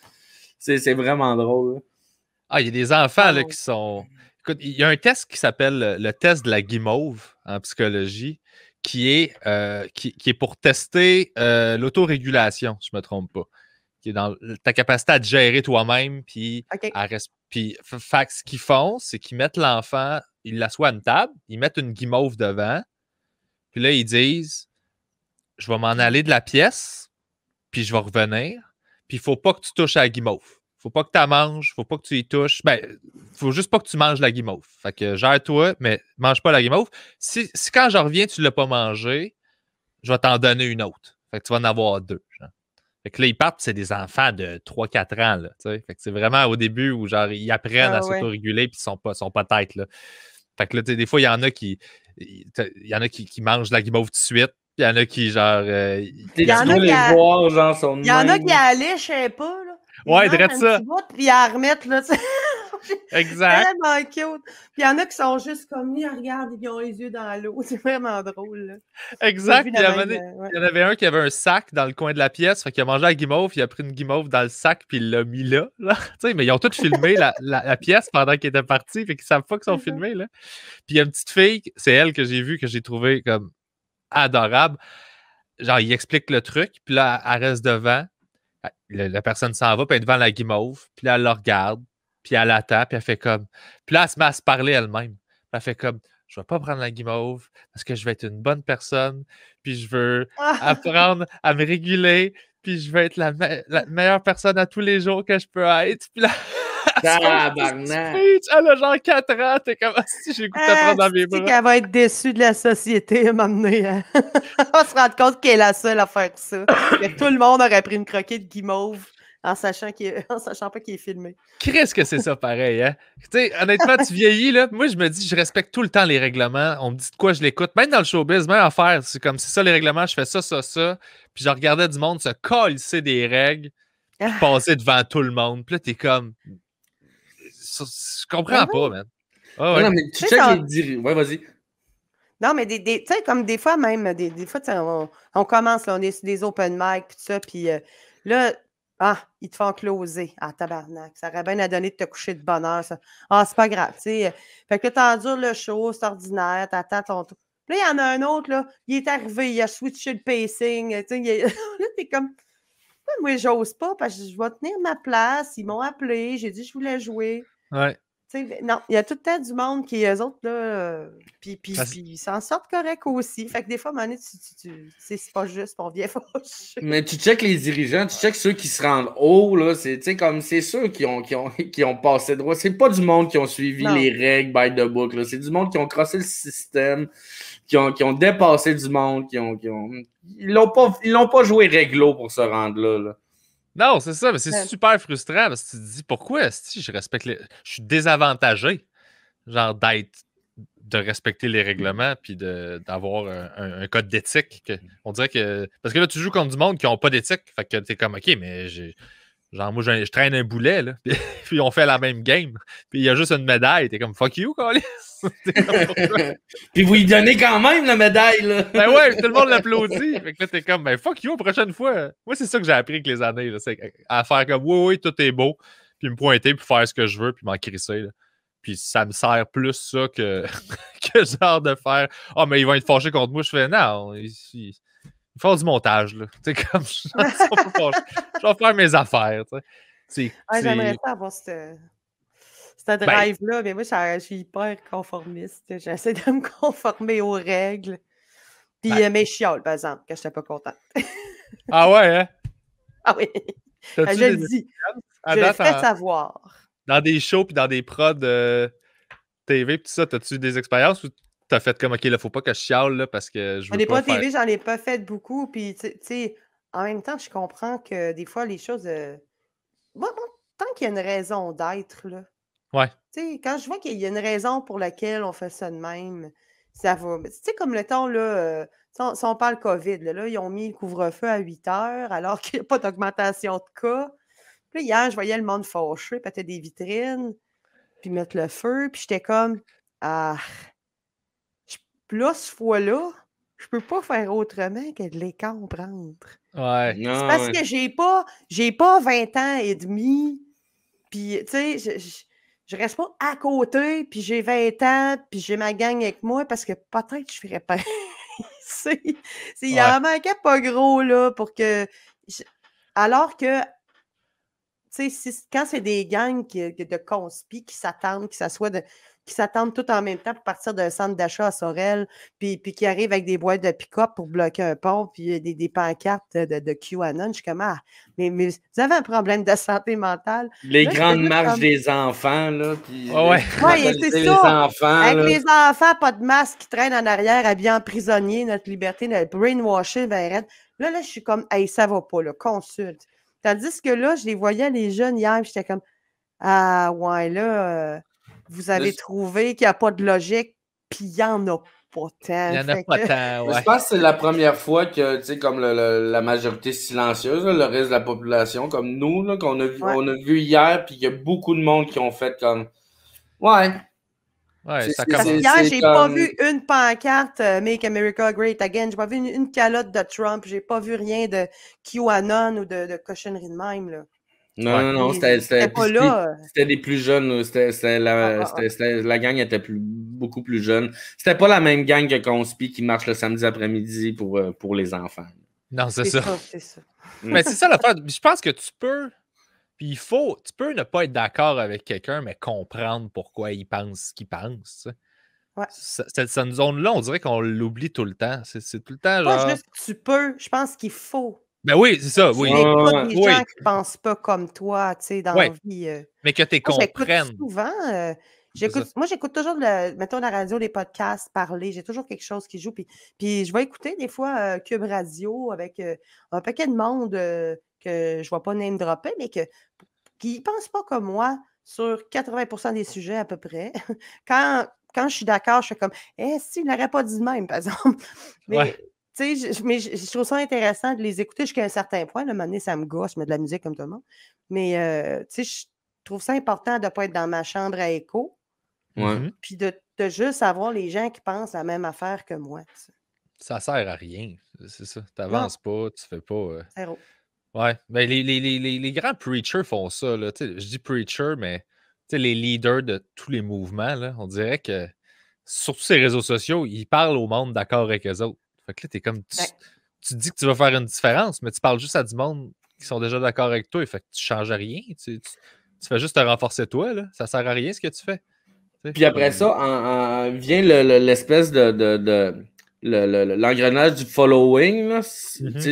B: C'est vraiment drôle, là.
A: Ah, il y a des enfants, là, qui sont... Écoute, il y a un test qui s'appelle le test de la guimauve en psychologie, qui est pour tester l'autorégulation, si je ne me trompe pas. Qui est dans ta capacité à te gérer toi-même, puis ce qu'ils font, c'est qu'ils mettent l'enfant, ils l'assoient à une table, ils mettent une guimauve devant, puis là, ils disent, je vais m'en aller de la pièce, puis je vais revenir, puis il ne faut pas que tu touches à la guimauve. Faut pas que tu la manges, faut pas que tu y touches. Ben, faut juste pas que tu manges la guimauve. Fait que gère-toi, mais mange pas la guimauve. Si quand je reviens, tu l'as pas mangé, je vais t'en donner une autre. Fait que tu vas en avoir 2. Genre. Fait que là, ils partent, c'est des enfants de 3-4 ans. Là, fait que c'est vraiment au début où genre ils apprennent à s'autoréguler puis ils sont pas têtes. Là. Fait que là, des fois, il y en a qui mangent la guimauve tout de suite. Il y en a qui, genre.
C: Il y en a qui allaient, je sais pas, là.
A: Ouais, direct ça.
C: Puis à remettre, là, tu sais.
A: Exact.
C: C'est vraiment cute. Puis il y en a qui sont juste comme, ils regardent, ils ont les yeux dans l'eau. C'est vraiment drôle, là.
A: Exact. Il y en avait un qui avait un sac dans le coin de la pièce. Fait qu'il a mangé la guimauve, il a pris une guimauve dans le sac, puis il l'a mis là. Mais ils ont tous filmé la pièce pendant qu'ils étaient partis. Fait qu'ils savent pas qu'ils sont filmés, là. Puis il y a une petite fille, c'est elle que j'ai vue, que j'ai trouvée comme adorable. Genre, il explique le truc, puis là, elle reste devant. La personne s'en va, puis elle est devant la guimauve, puis là, elle le regarde, puis elle attend, puis elle fait comme... Puis là, elle se met à se parler elle-même. Puis elle fait comme, je vais pas prendre la guimauve parce que je vais être une bonne personne, puis je veux apprendre à me réguler, puis je veux être la meilleure personne à tous les jours que je peux être. Puis là,
B: tabarnak!
A: elle a genre 4 ans, t'es comme, si j'ai le goût de t'apprendre dans mes bras.
C: Tu sais qu'elle va être déçue de la société à un moment donné. Hein? Elle va se rendre compte qu'elle est la seule à faire ça. Que tout le monde aurait pris une croquée de guimauve en sachant pas qu'il est filmé.
A: Qu'est-ce que c'est ça pareil, hein? Tu sais, honnêtement, tu vieillis, là. Moi, je me dis, je respecte tout le temps les règlements. On me dit de quoi je l'écoute. Même dans le showbiz, même affaire. C'est comme, c'est ça les règlements, je fais ça. Puis je regardais du monde se colisser des règles, puis passer devant tout le monde. Puis là, t'es comme... Je comprends pas, man.
B: Ah ouais. Non, mais tu check les dirigeants. Ouais, vas-y.
C: Non, mais tu sais, comme des fois même, des fois, on commence, là, on est sur des open mic, puis tout ça, puis là, ils te font closer. Ah, tabarnak, ça aurait bien à donner de te coucher de bonne heure, ça. Ah, c'est pas grave, tu sais. Fait que là, t'endures le show, c'est ordinaire, t'attends ton tour. Puis là, il y en a un autre, là, il est arrivé, il a switché le pacing, tu sais, là, t'es comme, moi, j'ose pas, parce que je vais tenir ma place, ils m'ont appelé, j'ai dit que je voulais jouer.
A: Ouais.
C: Non, il y a tout le temps du monde qui, eux autres, là, puis ils s'en sortent correct aussi. Fait que des fois, à un moment donné, c'est pas juste, on vient fâcher.
B: Mais tu check les dirigeants, tu check ceux qui se rendent haut, là, c'est ceux qui ont passé droit. C'est pas du monde qui ont suivi les règles by the book, là. C'est du monde qui ont crossé le système, qui ont dépassé du monde, ils l'ont pas joué réglo pour se rendre là.
A: Non, c'est ça, mais c'est super frustrant parce que tu te dis pourquoi je respecte je suis désavantagé, genre de respecter les règlements puis d'avoir un code d'éthique. On dirait que. Parce que là, tu joues contre du monde qui n'ont pas d'éthique. Fait que t'es comme OK, mais genre moi je traîne un boulet là. Puis on fait la même game. Puis il y a juste une médaille. T'es comme fuck you, Carlis.
B: Puis vous y donnez quand même la médaille, là.
A: Ben ouais, tout le monde l'applaudit. Fait que là, t'es comme, ben fuck you, prochaine fois. Moi, c'est ça que j'ai appris avec les années, là, c'est à faire comme, oui, tout est beau, puis me pointer, puis faire ce que je veux, puis m'en crisser, là. Puis ça me sert plus ça que genre de faire, mais ils vont être fâchés contre moi. Je fais, non, ils font du montage, là. Tu sais, comme, je vais faire mes affaires, tu sais.
C: J'aimerais ça avoir cette drive-là, mais moi, je suis hyper conformiste. J'essaie de me conformer aux règles. Puis, mais je chiale, par exemple, que je n'étais pas contente.
A: Ah ouais, hein?
C: Ah oui. Je le dis. Je le fais savoir.
A: Dans des shows puis dans des prods TV pis tout ça, t'as-tu des expériences ou t'as fait comme, OK, là, faut pas que je chiale, là, parce que je veux
C: des
A: pas
C: prods TV, j'en ai pas fait beaucoup. Puis, tu sais, en même temps, je comprends que des fois, les choses... Bon, tant qu'il y a une raison d'être, là.
A: Ouais.
C: Tu sais, quand je vois qu'il y a une raison pour laquelle on fait ça de même, ça va. Tu sais, comme le temps, là, si on parle COVID, là, ils ont mis le couvre-feu à 8 heures alors qu'il n'y a pas d'augmentation de cas. Puis là, hier, je voyais le monde fâché, péter des vitrines, puis mettre le feu, puis j'étais comme, là, ce fois-là, je peux pas faire autrement que de les comprendre.
A: Ouais.
C: C'est parce que j'ai pas 20 ans et demi, puis, tu sais, je reste pas à côté, puis j'ai 20 ans, puis j'ai ma gang avec moi, parce que peut-être je ferais pas. Il en manquait pas gros, là, pour que... Alors que, tu sais, quand c'est des gangs de conspi qui s'attendent, qui s'attendent tout en même temps pour partir d'un centre d'achat à Sorel, puis qui arrivent avec des boîtes de pick-up pour bloquer un pont, puis des pancartes de QAnon. Je suis comme, mais vous avez un problème de santé mentale.
B: Les grandes marches des enfants, là. Puis
C: c'est ça. Avec les enfants, pas de masque, qui traînent en arrière, habillés en prisonniers, notre liberté, notre brainwashing, ben raide. Là, je suis comme, hey, ça va pas, là, consulte. Tandis que là, je les voyais, les jeunes, hier, puis j'étais comme, vous avez trouvé qu'il n'y a pas de logique, puis il n'y en a pas tant.
A: Il n'y en a pas tant, ouais.
B: Je pense que c'est la première fois que, tu sais, comme la majorité silencieuse, là, le reste de la population, comme nous, là, qu'on a vu, on a vu hier, puis qu'il y a beaucoup de monde qui ont fait comme,
C: ça commence. Hier, j'ai pas vu une pancarte Make America Great Again. J'ai pas vu une calotte de Trump. J'ai pas vu rien de QAnon ou de cochonnerie de même, là.
B: Non, c'était pas là. C'était des plus jeunes. La gang était beaucoup plus jeune. C'était pas la même gang que Conspi qui marche le samedi après-midi pour les enfants.
A: Non, c'est ça. Mais c'est ça l'affaire. Je pense que tu peux. Puis tu peux ne pas être d'accord avec quelqu'un, mais comprendre pourquoi il pense ce qu'il pense.
C: Ouais.
A: Cette zone-là, on dirait qu'on l'oublie tout le temps. C'est tout le temps
C: Pas
A: genre.
C: juste tu peux, je pense qu'il faut.
A: Ben oui, c'est ça,
C: Tu
A: oui.
C: écoutes des
A: Oui.
C: gens qui ne pensent pas comme toi, tu sais, dans la vie.
A: Mais que tu comprennes.
C: Souvent, moi, j'écoute toujours, mettons, la radio, les podcasts, parler. J'ai toujours quelque chose qui joue. Puis je vais écouter des fois Cube Radio avec un paquet de monde que je ne vais pas name dropper, mais qui ne pensent pas comme moi sur 80% des sujets à peu près. Quand je suis d'accord, je fais comme si, il n'aurait pas dit de même, par exemple. Mais tu sais, je trouve ça intéressant de les écouter jusqu'à un certain point. Là, à un moment donné, ça me gosse, je mets de la musique comme tout le monde. Mais tu sais, je trouve ça important de ne pas être dans ma chambre à écho. Puis de juste avoir les gens qui pensent la même affaire que moi. T'sais.
A: Ça sert à rien. C'est ça. Tu n'avances pas, tu fais pas.
C: Zéro.
A: Ouais. Ben, les grands preachers font ça. Là. Je dis preacher, mais les leaders de tous les mouvements, là, on dirait que sur tous ces réseaux sociaux, ils parlent au monde d'accord avec eux autres. Fait que là, t'es comme. Tu dis que tu vas faire une différence, mais tu parles juste à du monde qui sont déjà d'accord avec toi. Fait que tu changes rien. Tu fais juste te renforcer toi. Là. Ça sert à rien ce que tu fais.
B: Puis après ça, vient l'espèce de l'engrenage du following. Là.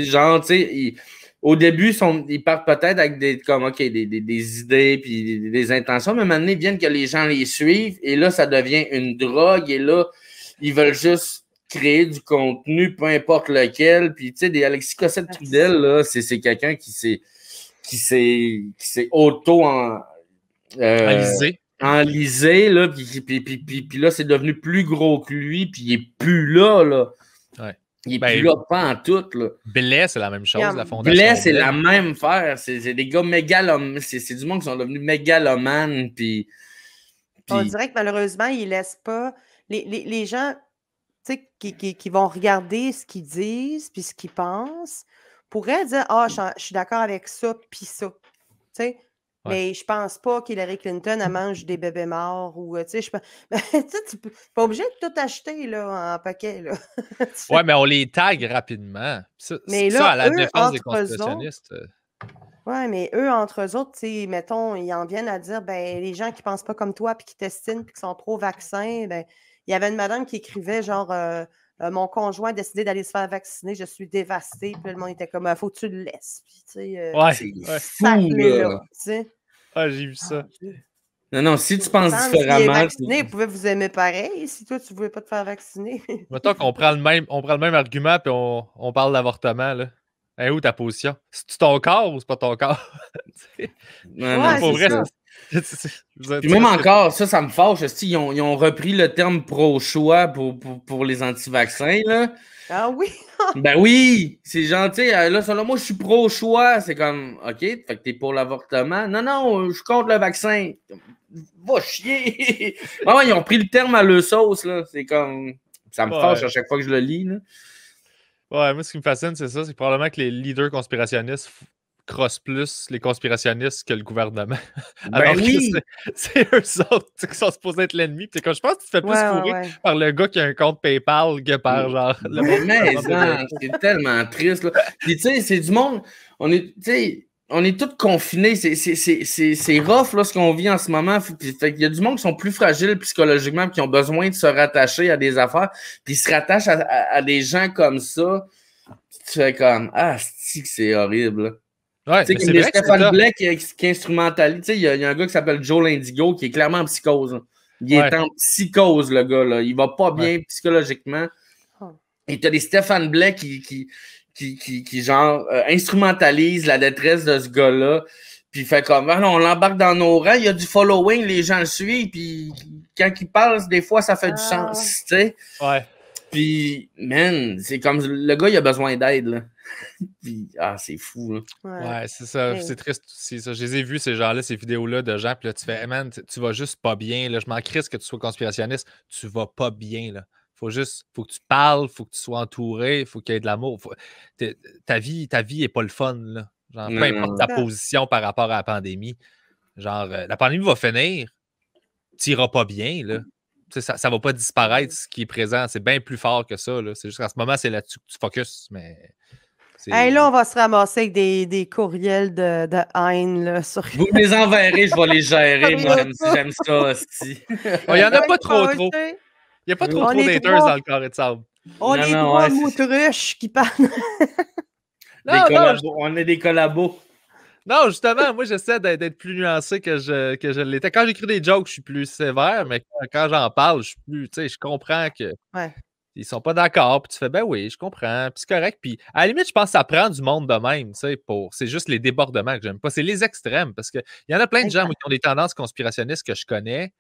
B: Genre, tu sais, au début, ils partent peut-être avec des idées puis des intentions, mais maintenant, ils viennent que les gens les suivent et là, ça devient une drogue et là, ils veulent juste créer du contenu, peu importe lequel. Puis, tu sais, des Alexis Cossette-Trudel, là, c'est quelqu'un qui s'est enlisé, là, puis là, c'est devenu plus gros que lui, puis il est plus là, là.
A: Ouais.
B: Il est plus là, pas en tout, là.
A: Blais, c'est la même chose, la fondation.
B: Blais, c'est la même affaire. C'est des gars mégalomanes. C'est du monde qui sont devenus mégalomanes, puis...
C: On dirait que malheureusement, ils ne laissent pas... Les gens, tu sais, qui vont regarder ce qu'ils disent, puis ce qu'ils pensent, pourraient dire « Ah, je suis d'accord avec ça, puis ça. » Tu sais? Mais je pense pas qu'Hillary Clinton, elle mange des bébés morts ou, tu sais, tu n'es pas obligé de tout acheter, là, en paquet, là.
A: Ouais, mais on les tag rapidement.
C: Mais là,
A: ça, à la défense des conspirationnistes.
C: Oui, mais eux, entre eux autres, mettons, ils en viennent à dire, ben, les gens qui pensent pas comme toi, puis qui t'estiment, puis qui sont pro-vaccin, ben, il y avait une madame qui écrivait, genre, mon conjoint a décidé d'aller se faire vacciner, je suis dévastée, puis le monde était comme, faut que tu le laisses. Puis, tu sais,
B: c'est
C: là, tu sais.
A: Ah, j'ai vu ça.
B: Non, si tu penses différemment...
C: Si vacciné, vous pouvez vous aimer pareil, si toi, tu ne voulais pas te faire vacciner.
A: Mettons qu'on prend le même argument, puis on parle d'avortement, là. Où ta position? C'est-tu ton corps ou c'est pas ton corps?
B: Non,
A: pour vrai,
B: puis même encore, ça me fâche. Ils ont repris le terme pro-choix pour les anti-vaccins, là.
C: Ah oui?
B: Ben oui! C'est gentil. Là, selon moi, je suis pro-choix. C'est comme, OK, fait que t'es pour l'avortement. Non, je suis contre le vaccin. Va chier! Ah, ils ont pris le terme à leur sauce, là. C'est comme... Ça me fâche à chaque fois que je le lis, là.
A: Ouais, moi, ce qui me fascine, c'est ça. C'est probablement que les leaders conspirationnistes crossent plus les conspirationnistes que le gouvernement. Alors que c'est eux autres qui sont supposés être l'ennemi. Je pense que tu te fais plus fourrer par le gars qui a un compte PayPal que par genre...
B: c'est tellement triste. Là. Puis tu sais, c'est du monde... On est tous confinés. C'est rough là, ce qu'on vit en ce moment. Puis, fait qu'il y a du monde qui sont plus fragiles psychologiquement et qui ont besoin de se rattacher à des affaires. Puis ils se rattachent à des gens comme ça. Tu fais comme c'est horrible.
A: Ouais,
B: tu sais, comme Stéphane Blais qui instrumentalise. Il y a un gars qui s'appelle Joe Lindigo qui est clairement en psychose. Là. Il est en psychose, le gars. Là. Il va pas bien psychologiquement. Et tu as des Stéphane Blais qui genre, instrumentalise la détresse de ce gars-là. Puis il fait comme, on l'embarque dans nos rangs. Il y a du following, les gens le suivent. Puis quand il parle, des fois, ça fait du sens. Tu sais?
A: Ouais.
B: Puis, man, c'est comme le gars, il a besoin d'aide. Là. Puis, c'est fou. Là.
A: Ouais, c'est ça. C'est triste aussi. Ça. Je les ai vus, ces gens-là, ces vidéos-là de gens. Puis là, tu fais, hey man, tu vas juste pas bien. Là. Je m'en crisse que tu sois conspirationniste. Tu vas pas bien. Là. Faut que tu parles, faut que tu sois entouré, faut qu'il y ait de l'amour. Ta vie est pas le fun. Là. Genre, peu importe ta position par rapport à la pandémie. Genre, la pandémie va finir. Tu iras pas bien. Là. Ça va pas disparaître ce qui est présent. C'est bien plus fort que ça. Là. C'est juste qu'en ce moment, c'est là-dessus que tu focuses. Mais
C: Hey, là, on va se ramasser avec des courriels de haine. Là, sur...
B: Vous me les enverrez, je vais les gérer. Moi, j'aime ça aussi.
A: Il n'y en a pas trop. Il n'y a pas trop d'haters dans le carré de sable.
C: On est trois moutruches qui parlent.
B: On est des collabos.
A: Non, justement, moi, j'essaie d'être plus nuancé que je l'étais. Quand j'écris des jokes, je suis plus sévère, mais quand j'en parle, je suis plus, tu sais, je comprends que ils sont pas d'accord, puis tu fais, ben oui, je comprends, puis c'est correct. Puis à la limite, je pense que ça prend du monde de même, tu sais, c'est juste les débordements que j'aime pas. C'est les extrêmes, parce qu'il y en a plein de gens qui ont des tendances conspirationnistes que je connais,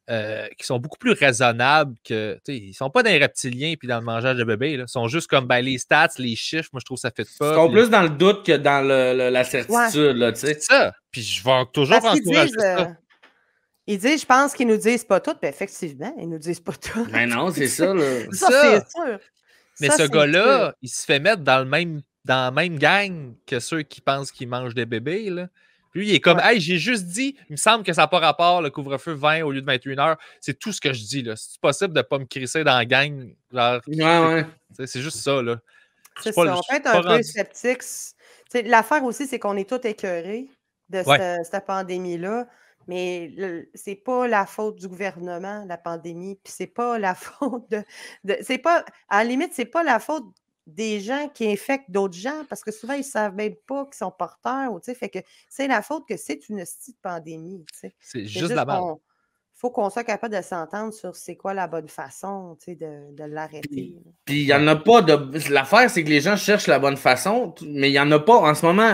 A: qui sont beaucoup plus raisonnables que, tu sais, ils sont pas dans les reptiliens puis dans le mangeage de bébé, là. Ils sont juste comme, ben, les stats, les chiffres, moi, je trouve que ça fait pas.
B: Ils sont plus dans le doute que dans la certitude, là, tu sais.
A: C'est ça. Puis je vais toujours encourager ça.
C: Ils disent, je pense qu'ils nous disent pas tout, mais effectivement, ils nous disent pas tout.
B: Mais non, c'est ça, là.
C: Ça, c'est sûr.
A: Mais ce gars-là, il se fait mettre dans la même gang que ceux qui pensent qu'ils mangent des bébés, là. Puis lui, il est comme, hey, j'ai juste dit, il me semble que ça n'a pas rapport, le couvre-feu 20 au lieu de 21 heures. C'est tout ce que je dis, là. C'est possible de ne pas me crisser dans la gang. Genre, c'est juste ça, là.
C: C'est ça. On peut être un peu sceptique. L'affaire aussi, c'est qu'on est tous écœurés de cette pandémie-là. Mais c'est pas la faute du gouvernement, la pandémie, puis c'est pas la faute c'est pas, à la limite, c'est pas la faute des gens qui infectent d'autres gens, parce que souvent, ils savent même pas qu'ils sont porteurs, tu sais, fait que c'est la faute que c'est une hostie de pandémie, tu sais.
A: C'est juste la base.
C: Il faut qu'on soit capable de s'entendre sur c'est quoi la bonne façon, tu sais, de l'arrêter.
B: Puis il n'y en a pas de... L'affaire, c'est que les gens cherchent la bonne façon, mais il n'y en a pas en ce moment.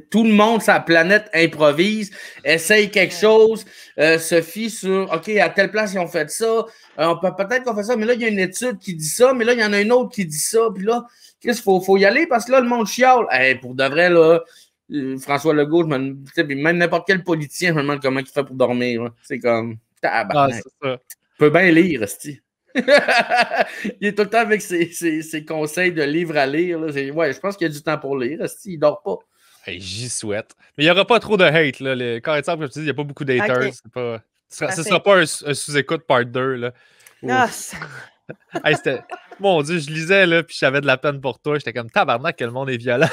B: Tout le monde sur la planète improvise, essaye quelque chose, se fie sur, OK, à telle place, ils ont fait ça, peut-être qu'on fait ça, mais là, il y a une étude qui dit ça, mais là, il y en a une autre qui dit ça, puis là, qu'est-ce qu'il faut y aller, parce que là, le monde chiale. Hey, pour de vrai, là, François Legault, même n'importe quel politicien, je me demande comment il fait pour dormir. C'est comme...
A: c'est ça.
B: Tu peux bien lire, Esti. Il est tout le temps avec ses conseils de livres à lire. Là. Ouais, je pense qu'il y a du temps pour lire, Esti. Il dort pas.
A: Hey, j'y souhaite. Mais il n'y aura pas trop de hate. Là. Quand exemple, comme je te dis, il n'y a pas beaucoup d'haters. Okay. Ce ne sera pas un sous-écoute part 2. Là. Hey, mon Dieu, je lisais, là, puis j'avais de la peine pour toi. J'étais comme, tabarnak, que le monde est violent.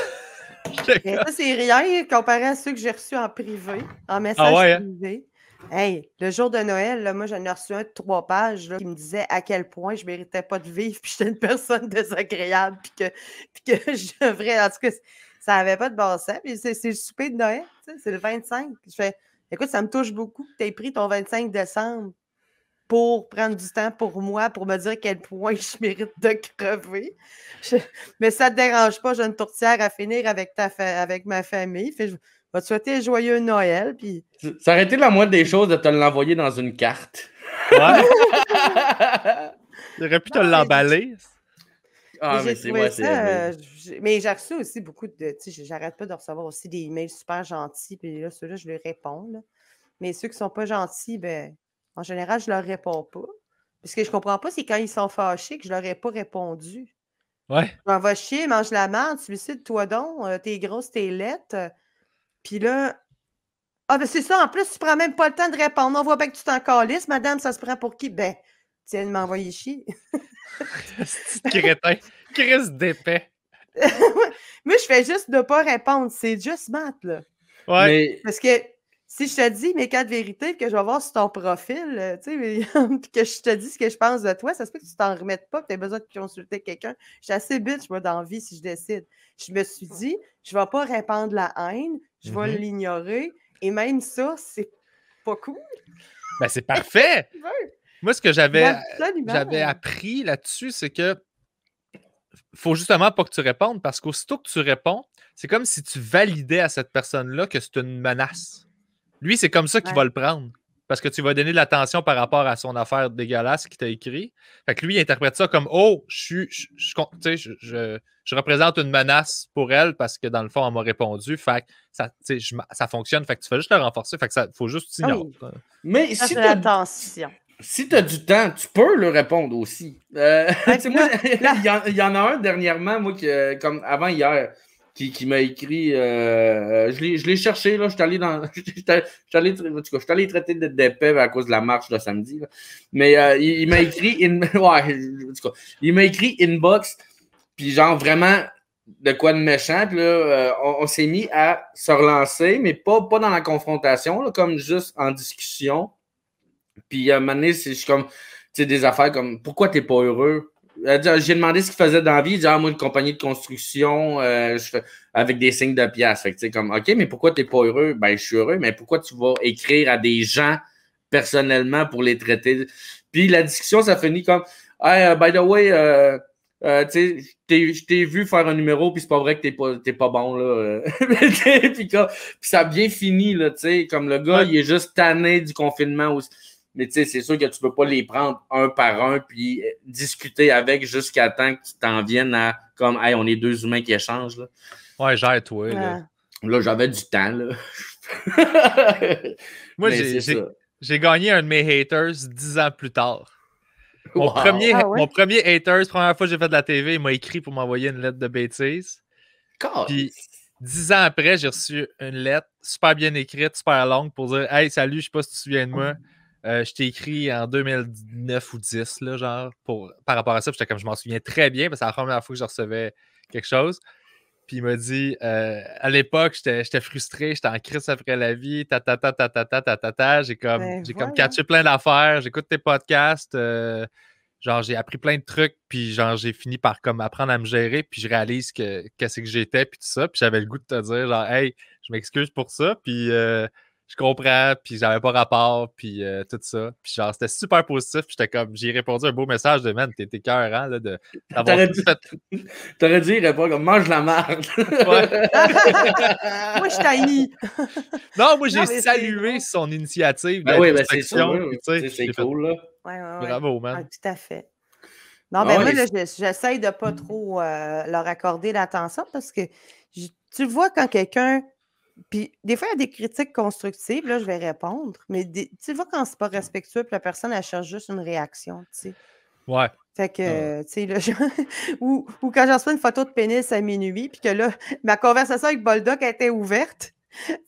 C: Mais ça, c'est rien comparé à ceux que j'ai reçus en privé, en message privé. Hey, le jour de Noël, là, moi, j'en ai reçu un de 3 pages là, qui me disait à quel point je ne méritais pas de vivre, puis j'étais une personne désagréable, puis que je devrais. En tout cas, ça n'avait pas de bon sens. Puis c'est le souper de Noël, c'est le 25. Je fais, écoute, ça me touche beaucoup que tu aies pris ton 25 décembre pour prendre du temps pour moi, pour me dire à quel point je mérite de crever. Mais ça ne te dérange pas, j'ai une tourtière à finir avec ma famille. Fait, je vais te souhaiter un joyeux Noël. Puis...
B: Ça aurait été la moindre des choses de te l'envoyer dans une carte.
A: Ouais. J'aurais pu te l'emballer.
B: Ah, mais c'est moi,
C: mais j'ai reçu aussi beaucoup de... J'arrête pas de recevoir aussi des emails super gentils. Puis là, ceux-là, je leur réponds. Là. Mais ceux qui ne sont pas gentils, ben... En général, je ne leur réponds pas. Parce que je ne comprends pas, c'est quand ils sont fâchés que je ne leur ai pas répondu.
A: Ouais.
C: Je m'en vais chier, mange la merde, suicide-toi donc, t'es grosse, t'es laite. Puis là, ben c'est ça, en plus, tu prends même pas le temps de répondre. On voit bien que tu t'en calisses, madame, ça se prend pour qui? Ben, tiens de m'envoyer chier.
A: C'est crétin, Chris d'épais.
C: Moi, je fais juste de ne pas répondre. C'est juste mat, là.
A: Ouais.
B: Mais...
C: Parce que si je te dis mes 4 vérités que je vais voir sur ton profil, tu sais, puis que je te dis ce que je pense de toi, ça se peut que tu t'en remettes pas, que tu as besoin de consulter quelqu'un. Je suis assez bitch, moi, dans la vie, si je décide. Je me suis dit, je ne vais pas répandre la haine, je vais l'ignorer, et même ça, c'est pas cool.
A: Ben, c'est parfait! Moi, ce que j'avais appris là-dessus, c'est que faut justement pas que tu répondes, parce qu'aussitôt que tu réponds, c'est comme si tu validais à cette personne-là que c'est une menace. Lui, c'est comme ça qu'il va le prendre. Parce que tu vas donner de l'attention par rapport à son affaire dégueulasse qu'il t'a écrit. Fait que lui, il interprète ça comme « Oh, je représente une menace pour elle parce que dans le fond, elle m'a répondu. » Fait que ça fonctionne. Fait que tu fais juste le renforcer. Fait que ça faut juste t'ignorer.
C: Oui.
B: Mais
C: si tu
B: as du temps, tu peux le répondre aussi. Il y en a un dernièrement, moi, comme avant hier, qui m'a écrit, je l'ai cherché, là, je suis allé traiter d'épais à cause de la marche de samedi, là. Mais il m'a écrit, il m'a écrit inbox, puis genre vraiment de quoi de méchant. Puis là, on s'est mis à se relancer, mais pas dans la confrontation, là, comme juste en discussion. Puis à un moment donné, je suis comme, tu sais, des affaires comme, pourquoi t'es pas heureux? J'ai demandé ce qu'il faisait dans la vie. Il dit, moi, une compagnie de construction, je fais avec des signes de piastres. Fait que, tu sais, comme, OK, mais pourquoi t'es pas heureux? Ben, je suis heureux, mais pourquoi tu vas écrire à des gens personnellement pour les traiter? Puis la discussion, ça finit comme, hey, by the way, tu sais, je t'ai vu faire un numéro, puis c'est pas vrai que t'es pas bon, là. Puis ça a bien fini, là, tu sais, comme le gars, il est juste tanné du confinement aussi. Mais tu sais, c'est sûr que tu peux pas les prendre un par un puis discuter avec jusqu'à temps que tu t'en viennes à comme, hey, on est deux humains qui échangent, là.
A: Ouais, gère-toi, là.
B: Là, j'avais du temps, là.
A: Moi, j'ai gagné un de mes haters 10 ans plus tard. Mon premier haters, première fois que j'ai fait de la TV, il m'a écrit pour m'envoyer une lettre de bêtises. Puis 10 ans après, j'ai reçu une lettre super bien écrite, super longue pour dire, hey, salut, je sais pas si tu te souviens de moi. Je t'ai écrit en 2009 ou 10, là, genre, par rapport à ça. J'étais comme, je m'en souviens très bien, parce que c'est la première fois que je recevais quelque chose. Puis il m'a dit, à l'époque, j'étais frustré, j'étais en crise après la vie, J'ai comme catché plein d'affaires, j'écoute tes podcasts, genre, j'ai appris plein de trucs, puis genre, j'ai fini par comme apprendre à me gérer, puis je réalise qu'est-ce que j'étais, puis tout ça. Puis j'avais le goût de te dire, genre, hey, je m'excuse pour ça, puis je comprends, puis j'avais pas rapport, puis tout ça. Puis genre, c'était super positif, puis j'étais comme, j'ai répondu un beau message de, man, t'es écœurant, là,
B: T'aurais dû répondre comme, mange la marde. Ouais.
C: Moi, je t'haïs.
A: Non, moi, j'ai salué son initiative.
B: Oui, ben c'est ça. C'est cool, là.
C: Ouais.
A: Bravo, man.
C: Ah, tout à fait. Non, mais moi, là, j'essaye de pas trop leur accorder l'attention parce que tu vois quand quelqu'un. Puis des fois, il y a des critiques constructives, là, je vais répondre, mais tu vois quand c'est pas respectueux, puis la personne, elle cherche juste une réaction, tu sais.
A: Ouais.
C: Fait que, tu sais, là, ou quand j'en reçois une photo de pénis à minuit, puis que là, ma conversation avec Boldoc était ouverte,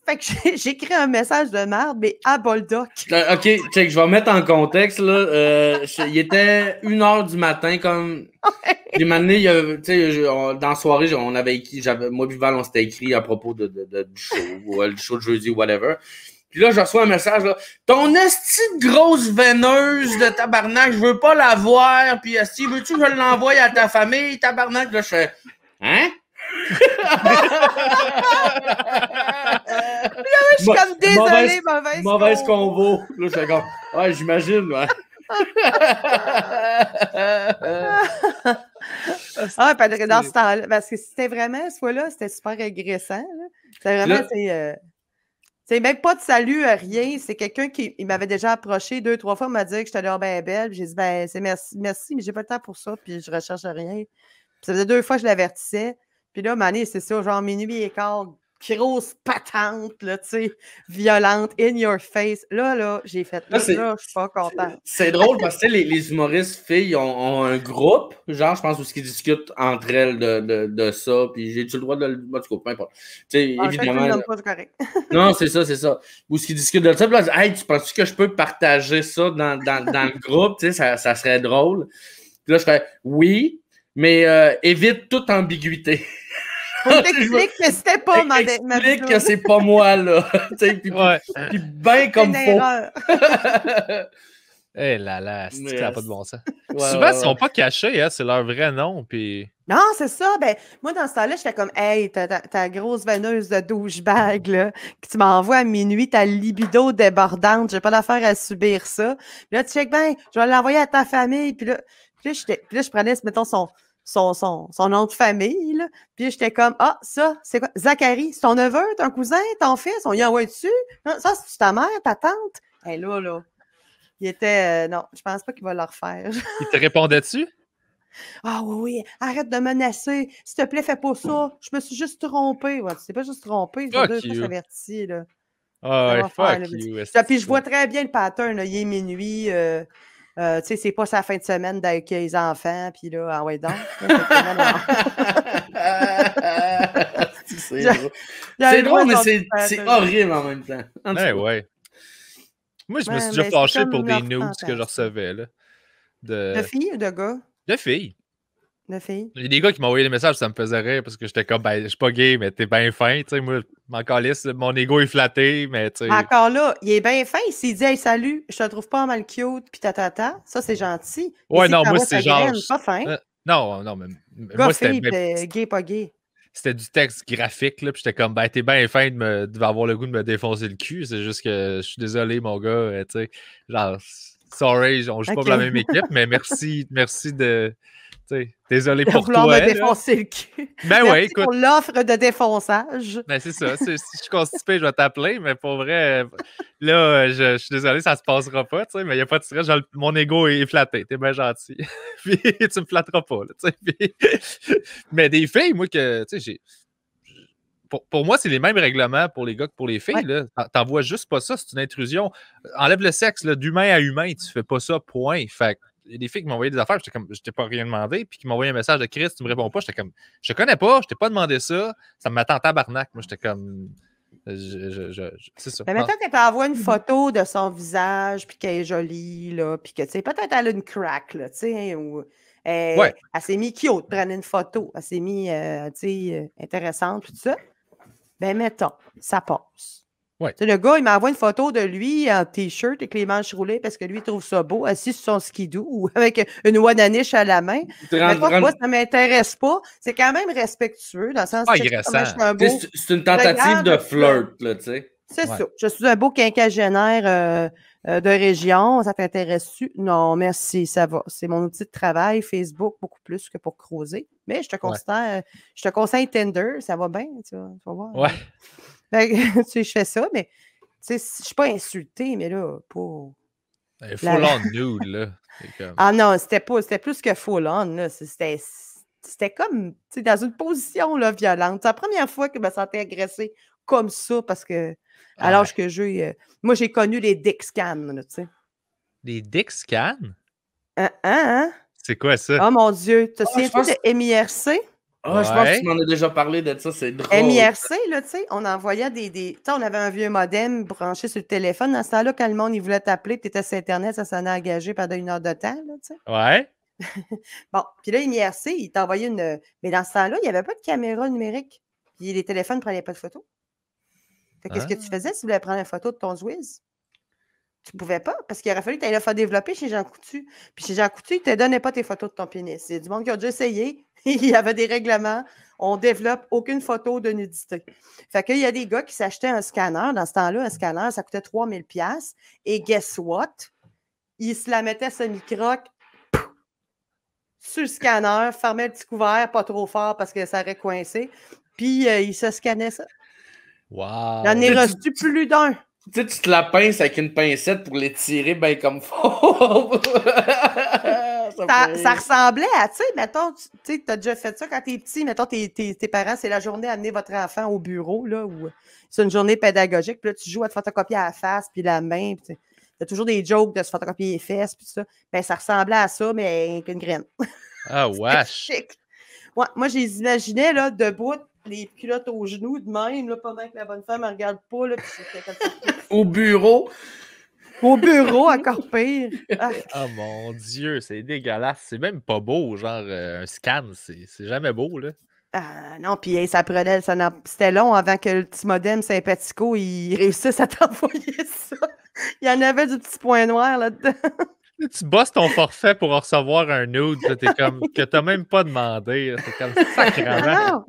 C: fait que j'écris un message de merde, mais à Boldoc.
B: OK, check, je vais mettre en contexte, là. Il était 1h du matin, comme... J'ai m'amené, tu sais, dans la soirée, on avait écrit, moi et Val, on s'était écrit à propos du show, du show de jeudi ou whatever. Puis là, je reçois un message, là. Ton esti de grosse veineuse de tabarnak, je veux pas la voir, puis esti, veux-tu que je l'envoie à ta famille, tabarnak? Là, je fais, hein?
C: Je suis comme désolée,
B: mauvaise convo. Là, je fais comme, ouais, j'imagine, ouais.
C: Dans ce temps-là, parce que c'était vraiment, ce fois-là, c'était super agressant. C'était vraiment, c'est même pas de salut, rien. C'est quelqu'un qui m'avait déjà approché 2-3 fois, m'a dit que j'étais là bien belle. J'ai dit, ben, c'est merci, mais j'ai pas le temps pour ça, puis je recherche rien. Puis ça faisait 2 fois que je l'avertissais. Puis là, Mané, c'est ça, genre minuit et quart, grosse patente, là, tu sais, violente, in your face. Là, j'ai fait, là, je suis pas content.
B: C'est drôle parce que les humoristes filles ont un groupe, genre, je pense, où ils discutent entre elles de ça, puis j'ai-tu le droit de le... Moi, du coup, peu importe. Tu sais, évidemment...
C: Pas, c'est correct.
B: Non, c'est ça. Où ils discutent de ça, puis là, ils disent, hey, tu penses que je peux partager ça dans le groupe, tu sais, ça serait drôle. Puis là, je fais, oui, mais évite toute ambiguïté.
C: Faut t'expliquer que c'était pas ma
B: Explique que c'est pas moi, là. Puis bien comme faut.
A: Eh là, c'est que ça n'a pas de bon sens. Souvent, ils sont pas cachés, hein, c'est leur vrai nom. Puis...
C: Non, c'est ça. Ben, moi, dans ce temps-là, j'étais comme, hey, ta grosse veineuse de douchebag, là, que tu m'envoies à minuit, ta libido débordante, j'ai pas d'affaire à subir ça. Puis là, tu sais que, ben, je vais l'envoyer à ta famille. Puis là, je prenais, mettons, son nom de famille, là. Puis j'étais comme, ah, ça, c'est quoi? Zachary, c'est ton neveu, ton cousin, ton fils, on y envoie dessus? Non, ça, c'est ta mère, ta tante? Et là, il était, non, je pense pas qu'il va le refaire.
A: Il te répondait dessus?
C: Ah oui, arrête de menacer. S'il te plaît, fais pas ça. Je me suis juste trompée. Ouais, tu t'es pas juste trompée. Je deux fois averti, là.
A: Ah ouais, fuck you.
C: Puis je vois très bien le pattern, là. Il est minuit. Tu sais, c'est pas sa fin de semaine avec les enfants, puis là, ah ouais, donc.
B: C'est drôle, mais c'est horrible en même temps.
A: Ouais. Moi, je me suis déjà fâché pour des nudes que je recevais, là.
C: De filles ou de gars?
A: De filles.
C: de filles.
A: Il y a des gars qui m'ont envoyé des messages, ça me faisait rire parce que j'étais comme, ben, je suis pas gay, mais t'es bien fin. Tu sais, moi, m'en calisse, mon ego est flatté, mais tu sais.
C: Encore là, il est bien fin. S'il dit, hey, salut, je te trouve pas mal cute, puis tatata, ça, c'est gentil.
A: Ouais, non, moi, c'est genre.
C: Graine, pas fin.
A: Non, mais
C: Gars,
A: moi, c'était.
C: fille, gay, pas gay.
A: C'était du texte graphique, là, puis j'étais comme, ben, t'es bien fin de avoir le goût de me défoncer le cul. C'est juste que je suis désolé, mon gars, tu sais. Genre, sorry, on joue pas pour la même équipe, mais merci de. Désolé pour toi.
C: Me défoncer le cul.
A: Ben ouais, écoute.
C: Pour l'offre de défonçage.
A: Ben c'est ça. Si je suis constipé, je vais t'appeler, mais pour vrai, là, je suis désolé, ça se passera pas, tu sais, mais il n'y a pas de stress. Mon ego est flatté. T'es bien gentil. Puis tu me flatteras pas, là, tu sais. Mais des filles, moi, que, tu sais, pour moi, c'est les mêmes règlements pour les gars que pour les filles. Ouais. T'envoies juste pas ça, c'est une intrusion. Enlève le sexe, d'humain à humain, tu fais pas ça, point. Fait que il y a des filles qui m'ont envoyé des affaires, j'étais comme, je t'ai pas rien demandé, puis qui m'ont envoyé un message de Chris, tu me réponds pas, j'étais comme, je te connais pas, je t'ai pas demandé ça, ça me m'attend tabarnak. Moi, j'étais comme, c'est ça.
C: Mais maintenant, tu peux envoyer une photo de son visage, puis qu'elle est jolie, là, puis que, tu sais, peut-être elle a une crack, là, tu sais, ou elle s'est mis cute, prendre une photo, elle s'est mis, tu sais, intéressante, tout ça. Ben, mettons, ça passe.
A: Ouais.
C: Tu sais, le gars, il m'envoie une photo de lui en t-shirt avec les manches roulées parce que lui, il trouve ça beau, assis sur son skidoo ou avec une wananiche à la main. Mais moi, ça ne m'intéresse pas. C'est quand même respectueux dans le sens que
B: c'est une tentative de flirt, là, tu sais.
C: C'est ça. Je suis un beau quinquagénaire de région. Ça t'intéresse-tu? Non, merci, ça va. C'est mon outil de travail, Facebook, beaucoup plus que pour creuser. Mais je te conseille Tinder, ça va bien, tu vas voir.
A: Ouais.
C: Tu sais, je fais ça, mais tu sais, je suis pas insultée, mais là, pour.
A: Full on nude, là.
C: Comme... Ah non, c'était plus que full on, là. C'était comme, tu sais, dans une position, là, violente. C'est la première fois que je me sentais agressée comme ça, parce que, à l'âge que j'ai, moi, j'ai connu les dick scans, tu sais.
A: Des dick scans?
C: Hein?
A: C'est quoi ça?
C: Oh mon Dieu, tu te souviens de MIRC?
B: Ah, je pense que tu m'en as déjà parlé de ça, c'est drôle.
C: MIRC, là, tu sais, on envoyait des tu sais, on avait un vieux modem branché sur le téléphone. Dans ce temps-là, quand le monde, il voulait t'appeler, tu étais sur Internet, ça s'en a engagé pendant 1 heure de temps, là, tu sais.
A: Ouais.
C: Bon, puis là, MIRC, il t'envoyait une... Mais dans ce temps-là, il n'y avait pas de caméra numérique. Puis les téléphones ne prenaient pas de photos. Fait qu'est-ce que tu faisais si tu voulais prendre une photo de ton Zwiz? Tu ne pouvais pas, parce qu'il aurait fallu que tu ailles le faire développer chez Jean Coutu. Puis chez Jean Coutu, il ne te donnait pas tes photos de ton pénis. Il y a du monde qui a déjà essayé. Il y avait des règlements. On ne développe aucune photo de nudité. Fait qu'il y a des gars qui s'achetaient un scanner. Dans ce temps-là, un scanner, ça coûtait 3000 $. Et guess what? Ils se la mettaient semi-croque sur le scanner, fermaient le petit couvert, pas trop fort parce que ça aurait coincé. Puis ils se scannaient ça.
A: Wow!
C: Il en est reçu plus d'un.
B: Tu sais, tu te la pinces avec une pincette pour les tirer bien comme fort.
C: Ça ressemblait à, tu sais, mettons, tu sais, as déjà fait ça quand t'es petit, mettons, tes parents, c'est la journée à amener votre enfant au bureau, là, où c'est une journée pédagogique, puis là, tu joues à te photocopier à la face, puis la main, puis t'as toujours des jokes de se photocopier les fesses, puis ça. Ben, ça ressemblait à ça, mais avec une graine.
A: Ah, wesh!
C: Chic. Ouais, moi, je les imaginais, là, debout, les culottes aux genoux, de même, là, pendant que la bonne femme ne regarde pas, là, puis
B: au bureau.
C: Au bureau, encore pire.
A: Oh mon Dieu, c'est dégueulasse. C'est même pas beau, genre un scan, c'est jamais beau, là.
C: Non, puis ça prenait, c'était long avant que le petit modem sympathico, il réussisse à t'envoyer ça. Il y en avait du petit point noir là-dedans.
A: Tu bosses ton forfait pour recevoir un nude, t'es comme, que t'as même pas demandé. C'est comme sacrément.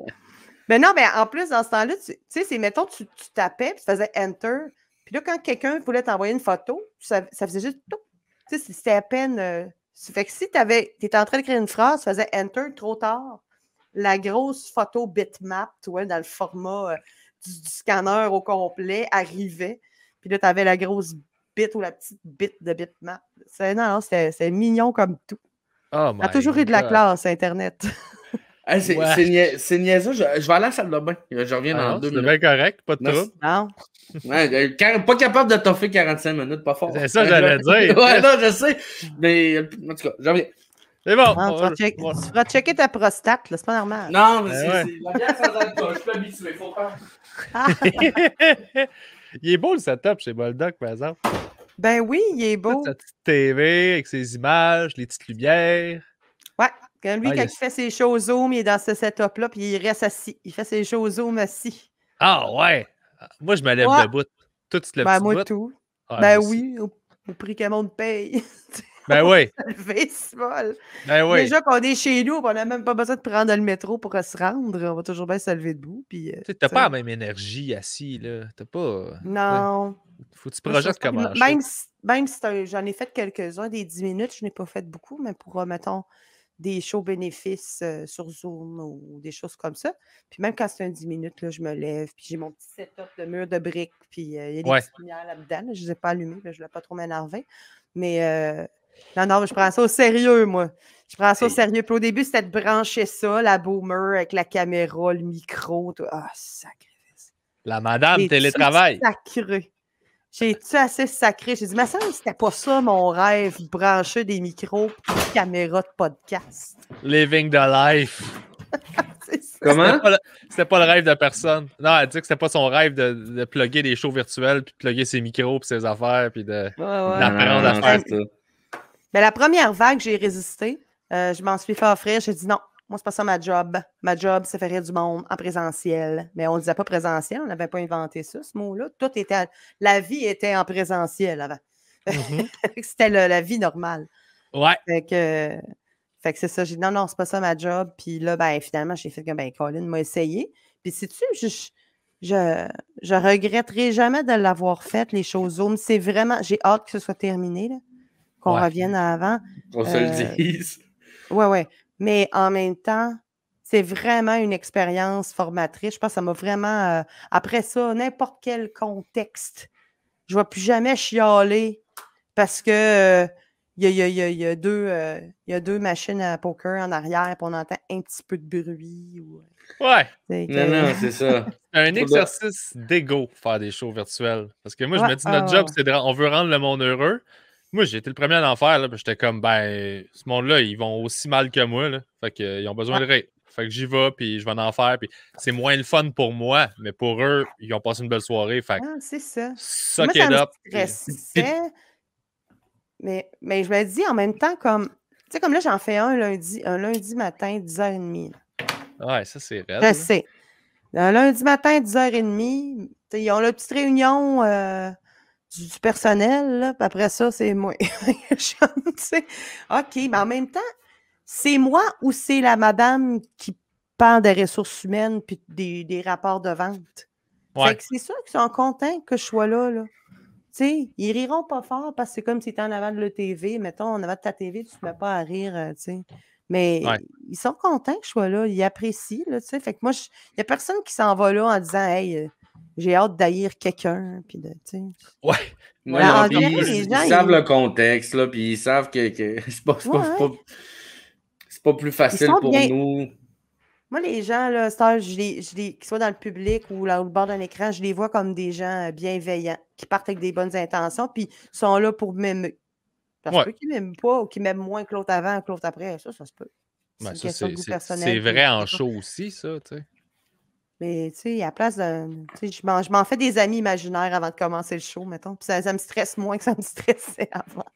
C: Mais non, mais en plus, dans ce temps-là, tu sais, c'est, mettons, tu tapais, puis tu faisais Enter. Puis là, quand quelqu'un voulait t'envoyer une photo, ça faisait juste tout. Tu sais, c'était à peine. Fait que si tu étais en train d'écrire une phrase, tu faisais Enter trop tard. La grosse photo bitmap, tu vois, dans le format du scanner au complet, arrivait. Puis là, tu avais la grosse bit ou la petite bit de bitmap. Non, c'était mignon comme tout.
A: Oh
C: ça a toujours eu de la classe, Internet.
B: Hey, c'est niaiseux. Je vais aller à la salle de bain. Je reviens dans 2 minutes.
A: C'est bien correct, pas de trouble.
C: Non.
B: Ouais, pas capable de toffer 45 minutes, pas fort.
A: C'est ça, j'allais dire.
B: Ouais, non, je sais. Mais en tout cas, je reviens.
A: C'est bon.
C: Non, tu feras checker ta prostate, là, c'est pas normal.
B: Non, mais c'est la bière sans alcool. Je suis pas habitué, faut faire.
A: Il est beau le setup chez Boldoc, par exemple.
C: Ben oui, il est beau.
A: Toute sa petite TV avec ses images, les petites lumières.
C: Ouais, Quand lui, quand il fait ses shows Zoom, il est dans ce setup-là, puis il reste assis. Il fait ses shows Zoom assis.
A: Ah ouais! Moi, je me lève debout. Toi, tu te lèves
C: moi
A: debout?
C: tout.
A: Ah,
C: oui, au prix que le monde paye.
A: Ben oui.
C: C'est vol.
A: Ben oui.
C: Déjà qu'on est chez nous, on n'a même pas besoin de prendre le métro pour se rendre. On va toujours bien se lever debout. Puis,
A: t'as pas la même énergie assis, là. T'as pas...
C: Non.
A: Faut que tu projettes comme un
C: Même si j'en ai fait quelques-uns, des 10 minutes, je n'ai pas fait beaucoup, mais pour, mettons, des shows bénéfices sur Zoom ou des choses comme ça. Puis même quand c'est un 10 minutes, là, je me lève, puis j'ai mon petit setup de mur de briques, puis il y a des petites lumières là-dedans. Là, je ne les ai pas allumées, je ne voulais pas trop m'énerver. Mais non, je prends ça au sérieux, moi. Je prends ça au sérieux. Puis au début, c'était de brancher ça, la boomer avec la caméra, le micro. Tout. Ah, sacré.
A: La madame télétravail.
C: Sacré. J'ai-tu assez sacré? J'ai dit, mais ça, c'était pas ça mon rêve, brancher des micros et des caméras de podcast.
A: Living the life.
B: Comment?
A: C'était pas le rêve de personne. Non, elle dit que c'était pas son rêve de plugger des shows virtuels, puis de plugger ses micros, puis ses affaires, puis d'apprendre à faire ça.
C: Mais la première vague, j'ai résisté. Je m'en suis fait offrir. J'ai dit non, moi, c'est pas ça ma job. Ma job, c'est faire du monde en présentiel. Mais on ne disait pas présentiel, on n'avait pas inventé ça, ce mot-là. La vie était en présentiel avant. C'était la vie normale.
A: Ouais.
C: Fait que c'est ça. J'ai dit non, c'est pas ça ma job. Puis là, finalement, j'ai fait que Colin m'a essayé. Puis sais-tu, je regretterai jamais de l'avoir fait, les choses Zoom. C'est vraiment, j'ai hâte que ce soit terminé, là, qu'on revienne à avant.
B: Qu'on se le dise.
C: Ouais. Mais en même temps, c'est vraiment une expérience formatrice. Je pense que ça m'a vraiment... après ça, n'importe quel contexte, je ne vais plus jamais chialer parce que il y a deux machines à poker en arrière et on entend un petit peu de bruit.
B: Non, c'est ça.
A: C'est un exercice d'ego faire des shows virtuels. Parce que moi, je me dis, notre job, c'est on veut rendre le monde heureux. Moi, j'ai été le premier à en faire, là, puis j'étais comme, ce monde-là, ils vont aussi mal que moi, là. Fait qu'ils ont besoin de rire. Fait que j'y vais, puis je vais en faire, puis c'est moins le fun pour moi, mais pour eux, ils ont passé une belle soirée, fait
C: c'est ça.
A: Suck it up.
C: Mais je me dis en même temps, comme là, j'en fais un lundi matin, 10h30.
A: Ouais, ça, c'est raide.
C: Je sais. Un lundi matin, 10h30, ils ont la petite réunion... du personnel, là, puis après ça, c'est moi. OK, mais en même temps, c'est moi ou c'est la madame qui parle des ressources humaines puis des rapports de vente? Fait que c'est sûr qu'ils sont contents que je sois là. T'sais, ils riront pas fort parce que c'est comme si tu étais en avant de la TV. Mettons, en avant de ta TV, tu ne te mets pas à rire, Mais ils sont contents que je sois là. Ils apprécient, là, Fait que moi, il n'y a personne qui s'en va là en disant « Hey, j'ai hâte d'haïr quelqu'un. » Puis
B: ils savent le contexte, là, puis ils savent que c'est pas plus facile pour nous.
C: Moi, les gens, là, qu'ils soient dans le public ou là, au bord d'un écran, je les vois comme des gens bienveillants, qui partent avec des bonnes intentions, puis sont là pour m'aimer. Ça se peut qu'ils m'aiment pas ou qu'ils m'aiment moins que l'autre avant, que l'autre après. Ça se peut.
A: C'est vrai en show aussi, ça, tu sais.
C: Mais, tu sais, à la place de... Je m'en fais des amis imaginaires avant de commencer le show, mettons. Puis ça me stresse moins que ça me stressait avant.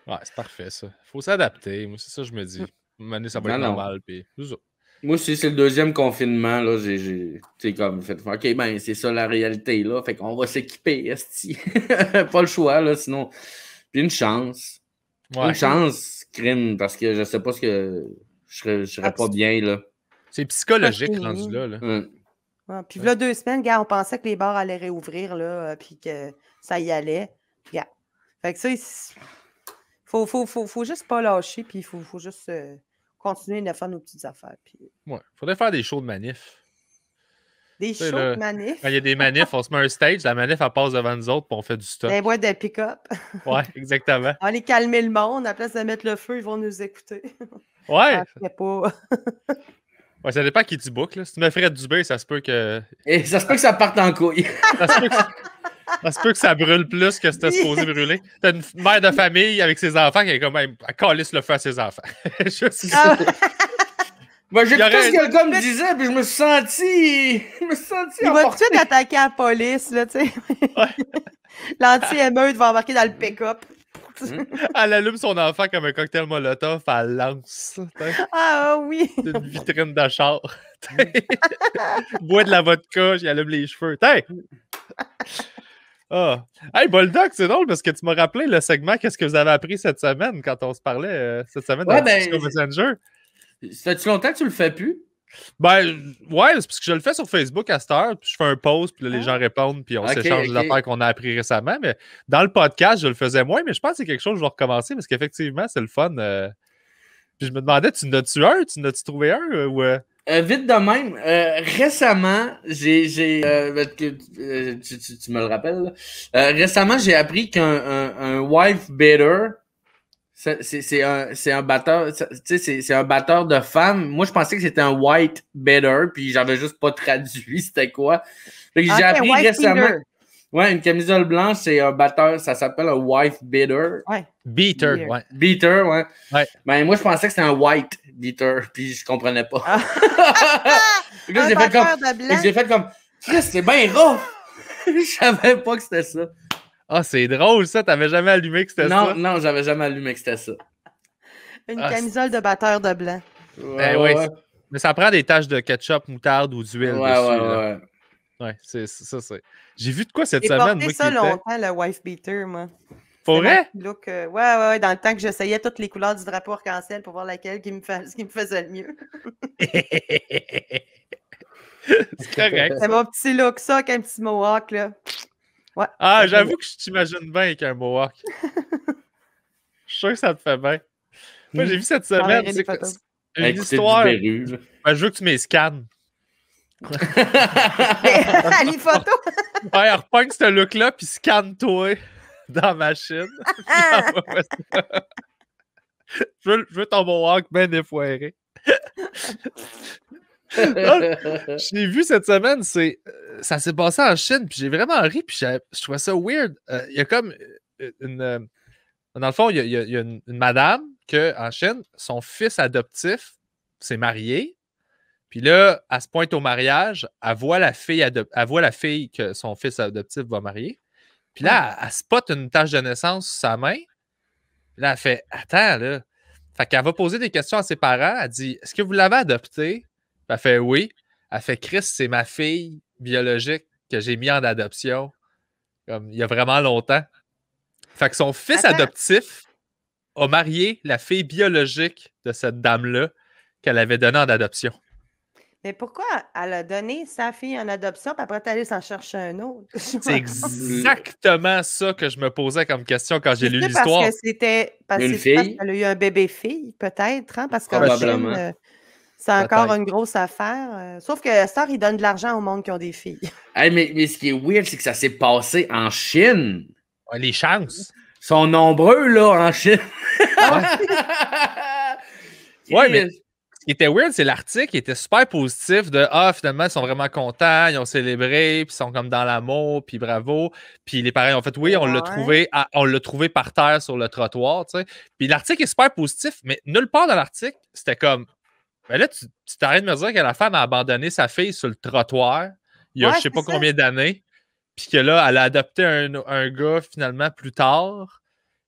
A: Ouais, c'est parfait, ça. Faut s'adapter. Moi, c'est ça que je me dis. Une ça va être normal, puis tout ça.
B: Moi, si c'est le deuxième confinement, là, j'ai comme fait, OK, c'est ça la réalité, là. Fait qu'on va s'équiper, esti. Pas le choix, là, sinon... Puis une chance. Une chance, crime, parce que je sais pas ce que... Je serais pas bien, là.
A: C'est psychologique, rendu là.
C: Puis là, 2 semaines, gars, on pensait que les bars allaient réouvrir, là, puis que ça y allait. Gars. Fait que ça, faut juste pas lâcher, puis il faut juste continuer de faire nos petites affaires. Puis...
A: faudrait faire des shows de manif.
C: Des shows de manif?
A: Quand il y a des manifs, on se met un stage, la manif, elle passe devant nous autres, puis on fait du stop.
C: Des boîtes de pick-up.
A: Ouais, exactement.
C: On va aller calmer le monde, à la place de mettre le feu, ils vont nous écouter.
A: Ouais.
C: Pas...
A: Ouais, ça dépend qui tu book, là. Si tu mets Fred Dubé, ça se peut que...
B: Et ça se peut que ça parte en couille.
A: Ça se peut que ça brûle plus que c'était supposé brûler. T'as une mère de famille avec ses enfants qui est comme même à calisse le feu à ses enfants.
B: Moi, j'ai écouté ce que le gars me disait, puis je me suis senti.
C: Il va tout de suite attaquer la police, là, tu sais. L'anti-émeute va embarquer dans le pick-up.
A: Elle allume son enfant comme un cocktail Molotov, elle lance.
C: Ah oui!
A: C'est une vitrine de char. Bois de la vodka, j'y allume les cheveux. Ah. Hey, Boldoc, c'est drôle parce que tu m'as rappelé le segment Qu'est-ce que vous avez appris cette semaine quand on se parlait cette semaine dans la discussion Messenger.
B: Ça fait longtemps que tu le fais plus?
A: Ben, ouais, c'est parce que je le fais sur Facebook à cette heure, puis je fais un post, puis là, les gens répondent, puis on s'échange des affaires qu'on a appris récemment. Mais dans le podcast, je le faisais moins, mais je pense que c'est quelque chose que je vais recommencer parce qu'effectivement, c'est le fun. Puis je me demandais, tu n'as-tu un? Tu n'as-tu trouvé un? Ou,
B: vite de même, récemment, tu me le rappelles, récemment, j'ai appris qu'un wife beater, c'est un batteur, c'est un batteur de femmes. Moi, je pensais que c'était un white beater, puis j'avais juste pas traduit c'était quoi. Fait que j'ai appris récemment. Beater. Ouais, une camisole blanche, c'est un batteur, ça s'appelle un wife beater.
C: Ouais.
A: Beater, ouais.
B: Beater, ouais.
A: Ben,
B: moi, je pensais que c'était un white beater, puis je comprenais pas.
C: Là,
B: j'ai fait comme, c'est bien rough. Je savais pas que c'était ça.
A: Ah, c'est drôle, ça. T'avais jamais allumé que c'était ça?
B: Non, j'avais jamais allumé que c'était ça.
C: Une camisole de batteur de blanc.
B: Ouais.
A: Mais ça prend des taches de ketchup, moutarde ou d'huile dessus. Ouais, c'est ça. J'ai vu de quoi cette semaine?
C: J'ai porté ça longtemps, le wife beater, moi.
A: Pour vrai?
C: Look, ouais, dans le temps que j'essayais toutes les couleurs du drapeau arc-en-ciel pour voir laquelle qui me faisait le mieux.
A: C'est correct.
C: C'est mon petit look, ça, avec un petit mohawk, là. Ouais,
A: j'avoue que je t'imagine bien avec un mohawk. Je suis sûr que ça te fait bien. Moi, j'ai vu cette semaine, c'est une histoire. Je veux que tu m'escannes.
C: Les photos?
A: Ouais, repogne ce look-là, puis scanne-toi dans la machine. Je veux ton mohawk bien défoiré. J'ai vu cette semaine, ça s'est passé en Chine, puis j'ai vraiment ri, puis je trouvais ça weird. Il y a comme dans le fond, il y a une madame en Chine, son fils adoptif s'est marié, puis là, elle se pointe au mariage, elle voit la fille que son fils adoptif va marier, puis là, elle spot une tache de naissance sur sa main, puis là, elle fait « Attends, là ». Fait qu'elle va poser des questions à ses parents, elle dit « Est-ce que vous l'avez adopté? » Elle fait oui. Elle fait Chris, c'est ma fille biologique que j'ai mis en adoption comme il y a vraiment longtemps. Fait que son fils adoptif a marié la fille biologique de cette dame-là qu'elle avait donnée en adoption.
C: Mais pourquoi elle a donné sa fille en adoption puis après t'es allé s'en chercher un autre?
A: C'est exactement ça que je me posais comme question quand j'ai lu l'histoire.
C: Parce que c'était
B: une fille.
C: Elle a eu un bébé-fille, peut-être, hein? Parce que c'est encore une grosse affaire. Sauf que Star, il donne de l'argent au monde qui ont des filles.
B: Hey, mais ce qui est weird, c'est que ça s'est passé en Chine.
A: Ouais, les chances.
B: Ils sont nombreux, là, en Chine.
A: Ouais, mais ce qui était weird, c'est l'article qui était super positif de finalement, ils sont vraiment contents, ils ont célébré, puis ils sont comme dans l'amour, puis bravo. Puis les parents ont fait oui, on l'a trouvé par terre sur le trottoir, tu sais. Puis l'article est super positif, mais nulle part dans l'article, c'était comme ben là, tu t'arrêtes de me dire que la femme a abandonné sa fille sur le trottoir il y a je sais pas combien d'années, puis que là, elle a adopté un gars finalement plus tard.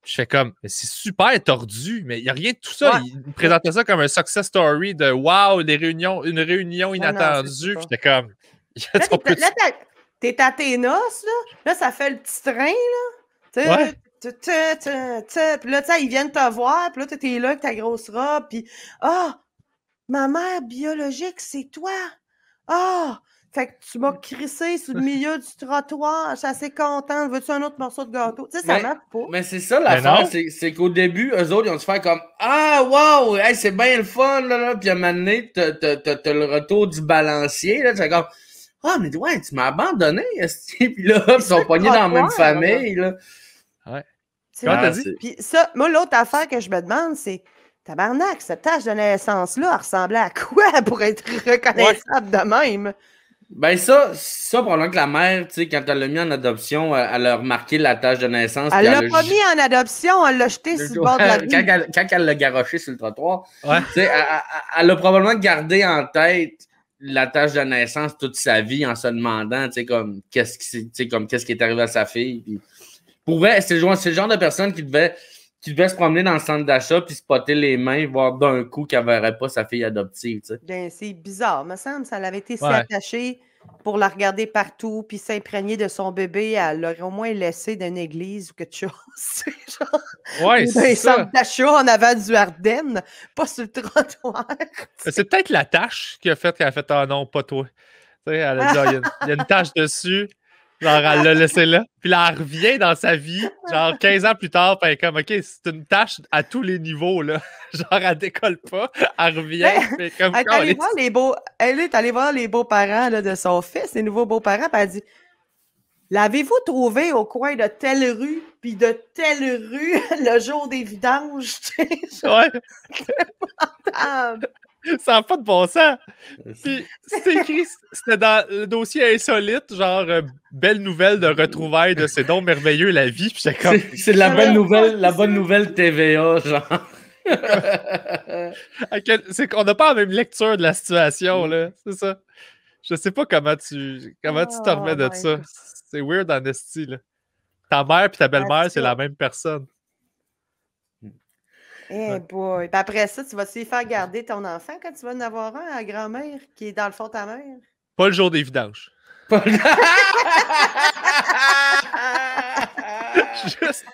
A: Je fais comme, c'est super tordu, mais il n'y a rien de tout ça. Il me présentait ça comme un success story de wow, une réunion inattendue. J'étais comme,
C: là, t'es à tes noces, là. Là, ça fait le petit train, là. Puis là, tu sais, ils viennent te voir, puis là, t'es là avec ta grosse robe, puis ma mère biologique, c'est toi. Fait que tu m'as crissé sur le milieu du trottoir. Je suis assez contente. Veux-tu un autre morceau de gâteau? Tu sais, ça marche pas.
B: Mais c'est ça l'affaire. C'est qu'au début, eux autres, ils ont dû faire comme wow, hey, c'est bien le fun, là. Puis à un moment donné, t'as le retour du balancier, là. Tu fais comme mais ouais, tu m'as abandonné, puis là, ils sont pognés dans la même famille, là.
A: Ouais. Comment t'as dit?
C: Puis ça, moi, l'autre affaire que je me demande, c'est tabarnak, cette tache de naissance-là, elle ressemblait à quoi pour être reconnaissable de même?
B: Ben ça, probablement que la mère, tu sais, quand elle l'a mis en adoption, elle a remarqué la tache de naissance.
C: Elle l'a pas mis en adoption, elle l'a jeté sur le bord de la rue.
B: Quand elle l'a garoché sur le trottoir, tu sais, elle a probablement gardé en tête la tache de naissance toute sa vie en se demandant, tu sais, comme qu'est-ce qui est arrivé à sa fille. Pour vrai, c'est le genre de personne qui devait se promener dans le centre d'achat puis spotter les mains, voir d'un coup qu'elle ne verrait pas sa fille adoptive. Tu sais.
C: Ben, c'est bizarre, me semble. Ça l'avait été si
A: Ouais.
C: attaché pour la regarder partout puis s'imprégner de son bébé. Elle l'aurait au moins laissé d'une église ou quelque chose. Genre,
A: Ouais,
C: ou
A: c'est
C: d'un
A: ça.
C: centre d'achat en avant du Ardennes, pas sur le trottoir.
A: C'est peut-être la tâche qui a fait qu'elle a fait « Ah non, pas toi ». Tu sais, elle a dit « Il y a une tâche dessus ». Genre, elle l'a laissé là. Puis là, elle revient dans sa vie, genre 15 ans plus tard, puis elle est comme, OK, c'est une tâche à tous les niveaux, là. Genre, elle décolle pas, elle revient, puis comme...
C: Elle est allée voir les beaux, elle est allée voir les beaux-parents là, de son fils, les nouveaux beaux-parents, puis elle dit « L'avez-vous trouvé au coin de telle rue, puis de telle rue, le jour des vidanges? »
A: Ouais,
C: Ah,
A: ça n'a pas de bon sens. Puis, c'était écrit, c'était dans le dossier insolite, genre, belle nouvelle de retrouvailles de c'est donc merveilleux la vie. Puis j'étais comme...
B: C'est la bonne nouvelle TVA, genre.
A: C'est qu'on n'a pas la même lecture de la situation, là. C'est ça. Je sais pas comment tu te remets de ça. C'est weird en esti, là. Ta mère et ta belle-mère, c'est la même personne.
C: Eh boy. Puis après ça, tu vas-tu faire garder ton enfant quand tu vas en avoir un à grand-mère qui est dans le fond de ta mère?
A: Pas le jour des vidanges. Juste...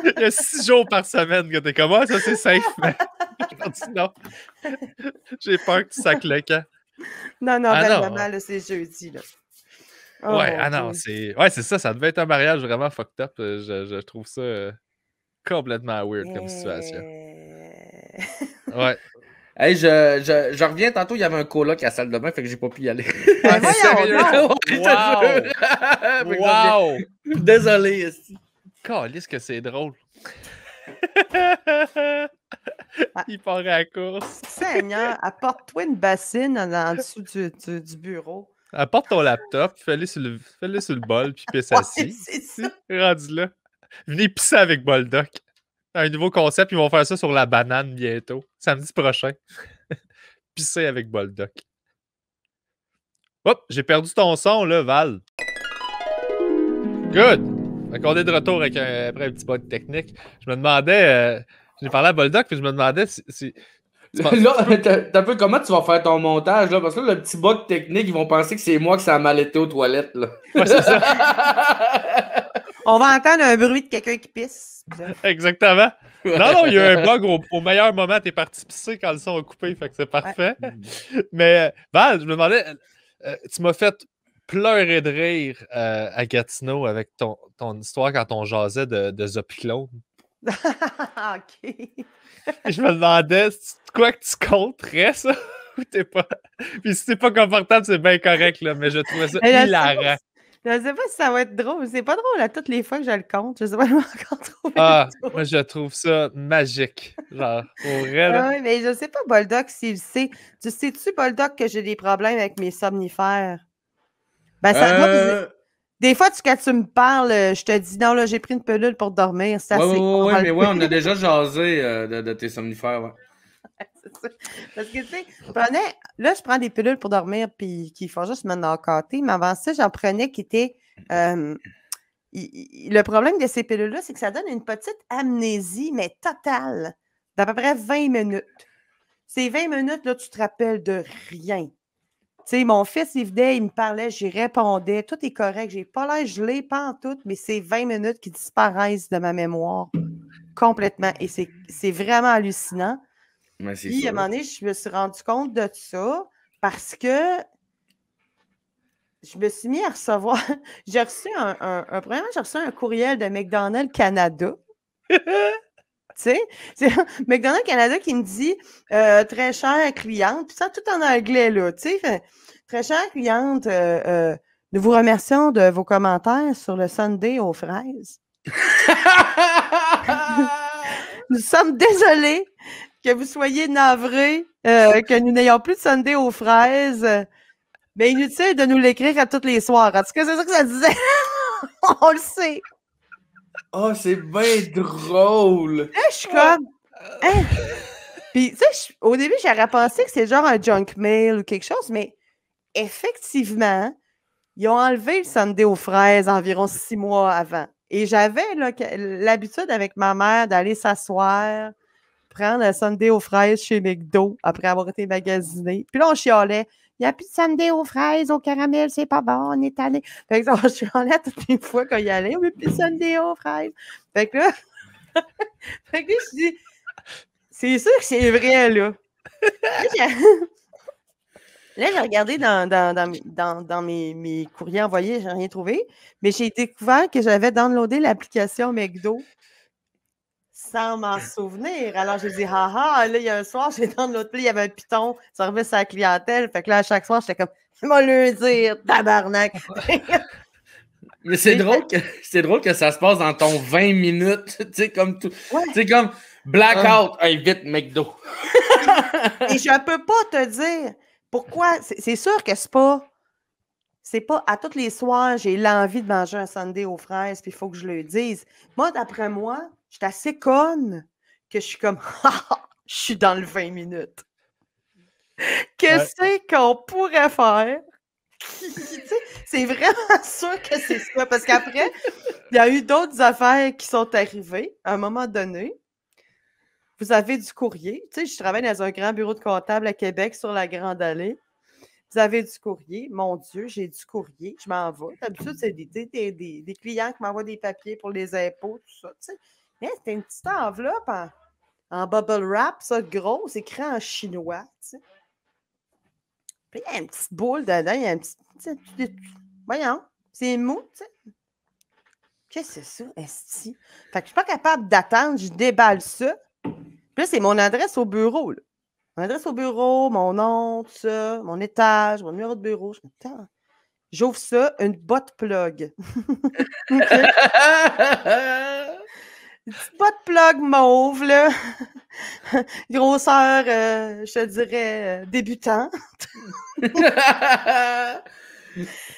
A: Il y a 6 jours par semaine que t'es comme, ça c'est safe. Mais... Je dis non. J'ai peur que tu sacques le camp.
C: Non, belle-maman, là, c'est jeudi, là.
A: Oh, ouais, non, c'est... Ouais, c'est ça, ça devait être un mariage vraiment fucked up. Je trouve ça complètement weird comme situation. Ouais.
B: Hey, je reviens tantôt, il y avait un coloc à la salle de bain, fait que j'ai pas pu y aller.
A: Wow!
B: Désolé, esti.
A: Calisse que c'est drôle. Il part à la course.
C: Seigneur, apporte-toi une bassine en dessous du bureau.
A: Apporte ton laptop, fais-le sur le bol, puis pisse assis.
C: C'est ça.
A: Rendu là. Venez pisser avec Boldoc. Un nouveau concept, ils vont faire ça sur la banane bientôt. Samedi prochain. Pisser avec Boldoc. Hop, j'ai perdu ton son, là, Val. Good! Fait qu'on est de retour après un petit bug technique. Je me demandais... j'ai parlé à Boldoc, puis je me demandais si
B: là, t'as peu comment tu vas faire ton montage, là? Parce que là, le petit bug technique, ils vont penser que c'est moi qui ça a mal été aux toilettes, là.
A: Ouais, c'est ça.
C: On va entendre un bruit de quelqu'un qui pisse.
A: Exactement. Non, il y a un bug au meilleur moment. T'es parti pisser quand le son a coupé, fait que c'est parfait. Ouais. Mais, Val, je me demandais, tu m'as fait pleurer de rire à Gatineau avec ton histoire quand on jasait de Zopiclone.
C: OK.
A: Et je me demandais, quoi que tu compterais ça ou t'es pas. Puis si t'es pas confortable, c'est bien correct, là, mais je trouvais ça hilarant.
C: Je sais pas si ça va être drôle. C'est pas drôle à toutes les fois que je le compte. Je sais pas, je vais encore trouver.
A: Moi, je trouve ça magique. Genre, pour vrai, là.
C: Oui, mais je sais pas, Boldoc, s'il sait. Tu sais-tu, Boldoc, que j'ai des problèmes avec mes somnifères? Ben, ça des fois, quand tu me parles, je te dis non, là, j'ai pris une pilule pour dormir. C'est assez.
B: Oui, mais ouais, on a déjà jasé de tes somnifères, ouais.
C: C'est ça. Parce que, tu sais, je prends des pilules pour dormir puis qui font juste me knock-outer, mais avant ça, j'en prenais qui étaient. Le problème de ces pilules-là, c'est que ça donne une petite amnésie, mais totale, d'à peu près 20 minutes. Ces 20 minutes, là, tu te rappelles de rien. Tu sais, mon fils, il venait, il me parlait, j'y répondais, tout est correct, j'ai pas l'air gelé, pas en tout, mais c'est 20 minutes qui disparaissent de ma mémoire complètement. Et c'est vraiment hallucinant. Puis, à un moment donné, je me suis rendu compte de ça parce que je me suis mis à recevoir... J'ai reçu premièrement, j'ai reçu un courriel de McDonald's Canada. Tu sais, c'est McDonald's Canada qui me dit très chère cliente, puis ça tout en anglais, là, tu sais, très chère cliente, nous vous remercions de vos commentaires sur le sundae aux fraises. Nous sommes désolés que vous soyez navrés, que nous n'ayons plus de sundae aux fraises, mais inutile de nous l'écrire à tous les soirs. En tout cas, c'est ça que ça disait. On le sait.
B: Oh, c'est bien drôle!
C: Là, je suis comme... Hein? Puis, tu sais, au début, j'aurais pensé que c'est genre un junk mail ou quelque chose, mais effectivement, Ils ont enlevé le sundae aux fraises environ 6 mois avant. Et j'avais l'habitude avec ma mère d'aller s'asseoir, prendre un sundae aux fraises chez McDo après avoir été magasiné. Puis là, on chialait. Il n'y a plus de sundae aux fraises, au caramel, c'est pas bon, on est allé. Fait que on chialait toutes les fois qu'on y allait. On n'a plus de sundae aux fraises. Fait que là, je dis, c'est sûr que c'est vrai, là. Là, j'ai regardé dans mes courriers envoyés, j'ai rien trouvé, mais j'ai découvert que j'avais downloadé l'application McDo sans m'en souvenir. Alors, j'ai dit, là, il y a un soir, j'ai downloadé, il y avait un piton, service à la clientèle. Fait que là, à chaque soir, j'étais comme, moi le dire, tabarnak.
B: Mais c'est drôle que ça se passe dans ton 20 minutes, tu sais, comme tout.
C: Ouais.
B: Tu sais, comme blackout, hey, vite, McDo.
C: Et je peux pas te dire pourquoi. C'est sûr que c'est pas à tous les soirs, j'ai l'envie de manger un sundae aux fraises, puis il faut que je le dise. Moi, d'après moi, je suis assez conne que je suis comme, je suis dans le 20 minutes. Qu'est-ce qu'on pourrait faire? C'est vraiment sûr que c'est ça. Parce qu'après, il y a eu d'autres affaires qui sont arrivées à un moment donné. Vous avez du courrier. Tu sais, je travaille dans un grand bureau de comptable à Québec sur la Grande Allée. Vous avez du courrier. Mon Dieu, j'ai du courrier. Je m'en vais. D'habitude, c'est des clients qui m'envoient des papiers pour les impôts, tout ça. Tu sais. Mais c'était une petite enveloppe en bubble wrap, ça, gros, écrit en chinois. Tu sais. Puis il y a une petite boule dedans. Il y a un petit. Voyons, c'est mou, tu sais. Qu'est-ce que c'est ça, esti? Fait que je suis pas capable d'attendre, je déballe ça. Puis là, c'est mon adresse au bureau, là. Mon adresse au bureau, mon nom, tout ça, mon étage, mon numéro de bureau. Je me dis, attends, j'ouvre ça, une botte plug. Une petite botte plug mauve, là. Grosseur, je te dirais, débutante.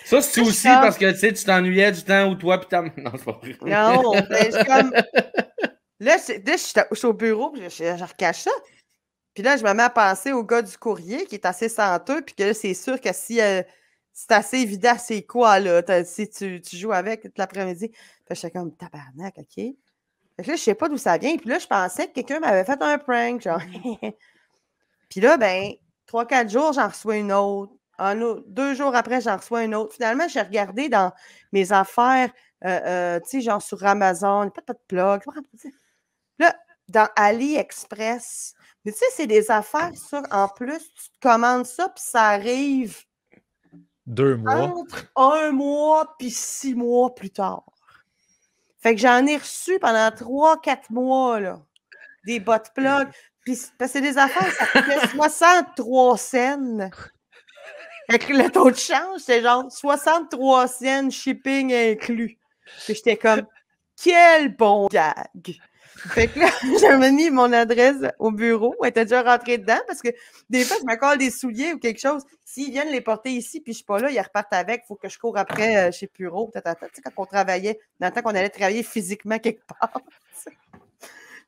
B: Ça, c'est aussi parce que tu t'ennuyais du temps où toi, putain. Non, c'est pas vrai.
C: Non, ben, je comme. Là, je suis au bureau, puis je recache ça. Puis là, je me mets à penser au gars du courrier qui est assez senteux, puis que là, c'est sûr que si c'est assez évident, c'est quoi, là, si tu joues avec toute l'après-midi. Fait que j'étais comme, tabarnak, OK. Fait que là, je sais pas d'où ça vient. Puis là, je pensais que quelqu'un m'avait fait un prank, genre. Puis là, ben, 3-4 jours, j'en reçois une autre. 2 jours après, j'en reçois une autre. Finalement, j'ai regardé dans mes affaires, tu sais, genre sur Amazon, pas de plug. Là, dans AliExpress, mais tu sais, c'est des affaires, ça. En plus, tu te commandes ça, puis ça arrive
A: 2 mois.
C: entre 1 mois puis 6 mois plus tard. Fait que j'en ai reçu pendant 3-4 mois, là, des bottes plug. Puis, parce que c'est des affaires, ça coûtait 63 cents. Fait que le taux de change, c'est genre 63 cents shipping inclus. Puis j'étais comme, quel bon gag! Fait que là, j'avais mis mon adresse au bureau. Elle était déjà rentrée dedans parce que des fois, je me colle des souliers ou quelque chose. S'ils viennent les porter ici puis je suis pas là, ils repartent avec. Il faut que je cours après chez Puro. Tu sais, quand on travaillait, dans le temps qu'on allait travailler physiquement quelque part.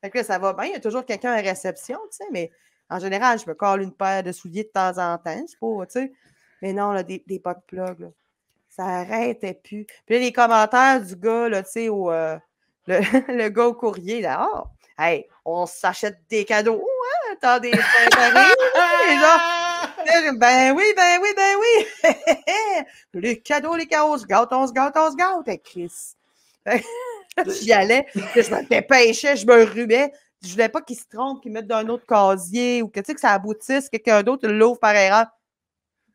C: Fait que là, ça va bien. Il y a toujours quelqu'un à réception, tu sais, mais en général, je me colle une paire de souliers de temps en temps. C'est pas, tu sais. Mais non, là, des potes plug, là, ça arrêtait plus. Puis là, les commentaires du gars, là, tu sais, le gars au courrier, là, hey, on s'achète des cadeaux. Hein? T'as des préparés. Ben oui. Les cadeaux, on se gâte. Hey, Chris. J'y allais, je me dépêchais, je me ruais. Je voulais pas qu'ils se trompent, qu'ils mettent d'un autre casier ou que, tu sais, que ça aboutisse, quelqu'un d'autre l'ouvre par erreur.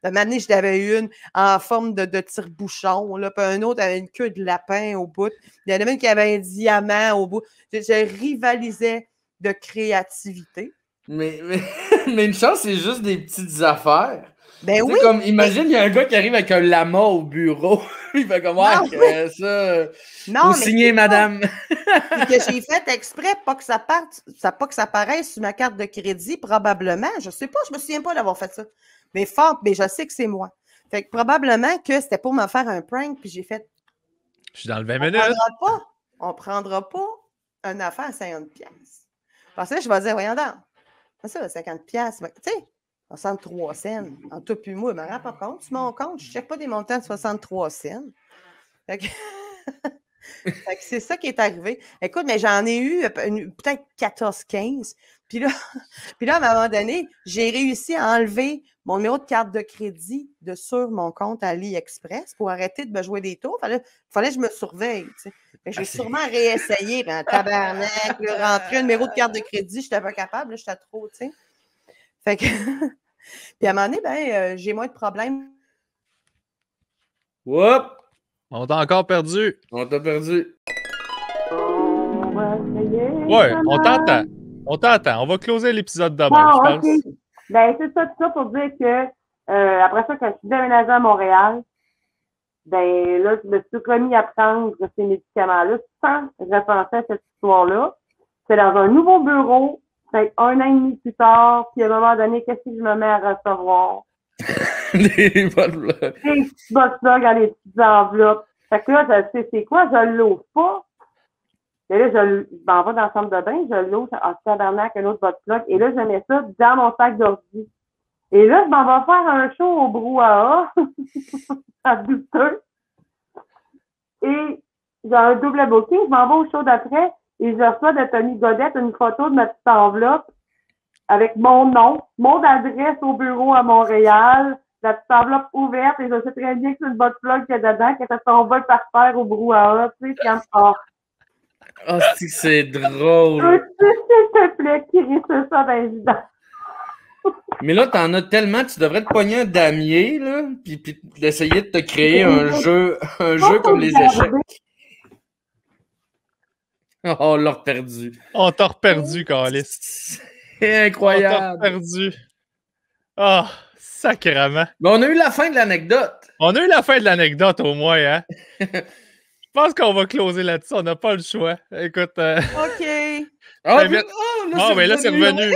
C: De m'amener, je l'avais une en forme de tire-bouchon, là, puis un autre avait une queue de lapin au bout. Il y en avait une qui avait un diamant au bout. Je rivalisais de créativité.
B: Mais une chance, c'est juste des petites affaires.
C: Ben oui!
B: Comme, imagine, il y a un gars qui arrive avec un lama au bureau. Il fait comme, ça.
C: Non,
B: vous signez, madame.
C: Que j'ai fait exprès, pas que ça paraisse sur ma carte de crédit, probablement. Je sais pas, je me souviens pas d'avoir fait ça. Mais je sais que c'est moi. Fait que probablement que c'était pour me faire un prank, puis j'ai fait.
A: Je suis dans le 20 minutes.
C: On prendra pas une affaire à 50$. Parce que là, je vais dire, voyons donc. Ça, 50$. Tu sais, 63 cents. En tout puis moi, je ne me rends pas compte. Sur mon compte, je ne check pas des montants de 63 cents. Fait que... Fait que c'est ça qui est arrivé. Écoute, mais j'en ai eu peut-être 14-15. Puis là, à un moment donné, j'ai réussi à enlever mon numéro de carte de crédit de sur mon compte AliExpress pour arrêter de me jouer des tours. Fallait que je me surveille. Tu sais. J'ai sûrement réessayé, ben, tabarnak, rentrer un numéro de carte de crédit, je n'étais pas capable, j'étais trop, tu sais. Fait que. Puis à un moment donné, ben, j'ai moins de problèmes.
B: Whoop!
A: On t'a encore perdu.
B: On t'a perdu.
A: Ouais, on t'entend. On t'entend. On va closer l'épisode demain, je pense.
D: Okay. Ben, c'est ça, tout ça pour dire que après ça, quand je suis déménagée à Montréal, ben là, je me suis remis à prendre ces médicaments-là sans repenser à cette histoire-là. C'est dans un nouveau bureau, c'est 1 an et demi plus tard, puis à un moment donné, qu'est-ce que je me mets à recevoir?
B: Des bonnes blagues.
D: Des petits box-plugs dans les petites enveloppes. Fait que là, je sais c'est quoi, je l'ouvre pas. Et là, je m'en vais dans la chambre de bain, je l'ouvre, tabarnak, un autre box-plug, et là, je mets ça dans mon sac d'ordi. Et là, je m'en vais faire un show au brouhaha, à douteux. Et j'ai un double booking, je m'en vais au show d'après, et je reçois de Tony Godette une photo de ma petite enveloppe avec mon nom, mon adresse au bureau à Montréal, la petite enveloppe ouverte, et je sais très bien que c'est le box-plug qu'il y a dedans, qui était son vol par terre au brouhaha, tu sais, comme,
B: Ah, c'est drôle.
D: S'il te plaît, crisse ça dans les vidanges.
B: Mais là, t'en as tellement, tu devrais te pogner un damier, là, puis d'essayer de te créer un jeu comme les échecs. Oh, on l'a perdu.
A: On t'a reperdu, Carlis.
B: C'est incroyable.
A: On t'a reperdu. Ah, oh, sacrément.
B: Mais on a eu la fin de l'anecdote.
A: On a eu la fin de l'anecdote au moins, hein? Je pense qu'on va closer là-dessus. On n'a pas le choix. Écoute.
C: OK.
A: Là, c'est revenu.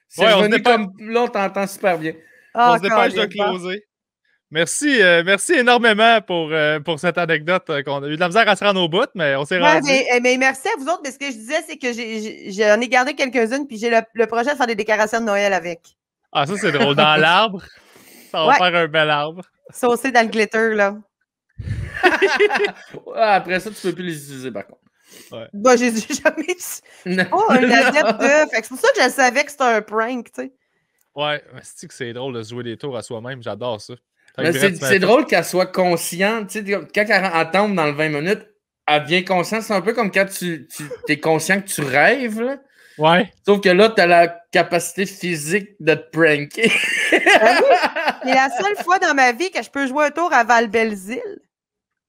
B: C'est revenu comme là, on t'entend super bien.
A: On se dépêche de closer. Merci énormément pour cette anecdote qu'on a eu de la misère à se rendre au bout, mais on s'est rendu.
C: Mais merci à vous autres. Mais ce que je disais, c'est que j'en ai gardé quelques-unes, puis j'ai le projet de faire des décorations de Noël avec.
A: Ah, ça, c'est drôle. Dans l'arbre, ça va faire un bel arbre.
C: Saucé dans le glitter, là.
B: Après ça, tu peux plus les utiliser, par contre.
C: Ouais. Bah, j'ai jamais. Oh, un adepte de. C'est pour ça que je savais que c'était un prank, tu sais.
A: Ouais, c'est que c'est drôle de jouer des tours à soi-même. J'adore ça.
B: C'est drôle qu'elle soit consciente. Tu sais, quand elle tombe dans le 20 minutes, elle devient consciente. C'est un peu comme quand tu es conscient que tu rêves, là.
A: Ouais.
B: Sauf que là, tu as la capacité physique de te pranker.
C: C'est la seule fois dans ma vie que je peux jouer un tour à Val-Belzile.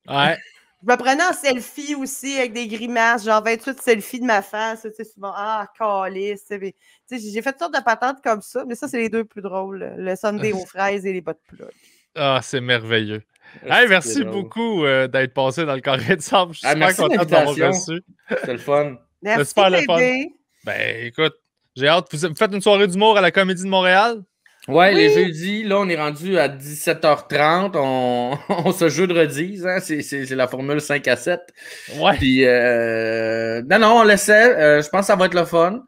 A: Ouais.
C: Je me prenais en selfie aussi avec des grimaces, genre 28 selfies de ma face. Tu sais, souvent, calice. J'ai fait toutes sortes de patentes comme ça, mais ça, c'est les deux plus drôles. Le sundae aux fraises et les bottes plug.
A: Ah, c'est merveilleux. Hey, merci beaucoup d'être passé dans le carré de sable. Je suis super content d'avoir reçu.
B: C'est le fun.
C: Merci,
A: super le fun. Ben, écoute, j'ai hâte. Vous faites une soirée d'humour à la Comédie de Montréal?
B: Ouais, les jeudis, là, on est rendu à 17h30. On se jeudredise, hein? C'est la formule 5 à 7.
A: Ouais.
B: Puis, non, on l'essaie. Je pense que ça va être le fun.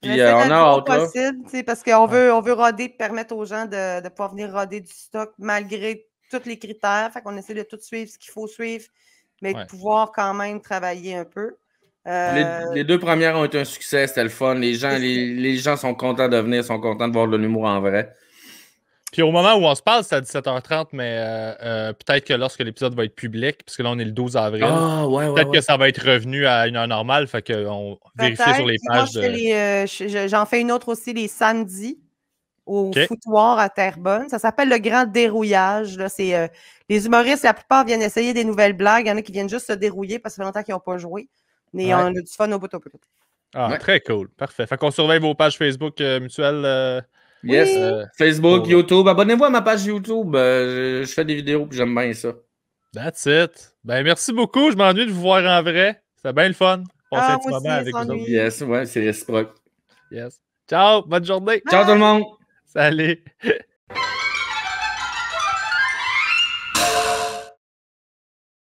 B: Puis, on a hâte, là.
C: Possible, parce qu'on veut roder, permettre aux gens de pouvoir venir roder du stock malgré tous les critères. Fait qu'on essaie de tout suivre ce qu'il faut suivre, mais de pouvoir quand même travailler un peu.
B: Les deux premières ont été un succès, c'était le fun. Les gens sont contents de venir, sont contents de voir de l'humour en vrai.
A: Puis au moment où on se parle, c'est à 17h30, mais peut-être que lorsque l'épisode va être public, puisque là on est le 12 avril, peut-être que ça va être revenu à une heure normale, fait qu'on vérifie sur les pages.
C: J'en fais une autre aussi les samedis au foutoir à Terrebonne. Ça s'appelle le Grand Dérouillage. Là. Les humoristes, la plupart viennent essayer des nouvelles blagues. Il y en a qui viennent juste se dérouiller parce que ça fait longtemps qu'ils n'ont pas joué. Mais on a du fun au bout au bout.
A: Ah, très cool. Parfait. Fait qu'on surveille vos pages Facebook mutuelles.
B: Yes. Facebook, YouTube. Abonnez-vous à ma page YouTube. Je fais des vidéos et j'aime bien ça.
A: That's it. Ben, merci beaucoup. Je m'ennuie de vous voir en vrai. C'est bien le fun. Passer un petit moment avec vous autres.
B: Yes, ouais, c'est réciproque.
A: Yes. Ciao. Bonne journée.
B: Ciao tout le monde.
A: Salut.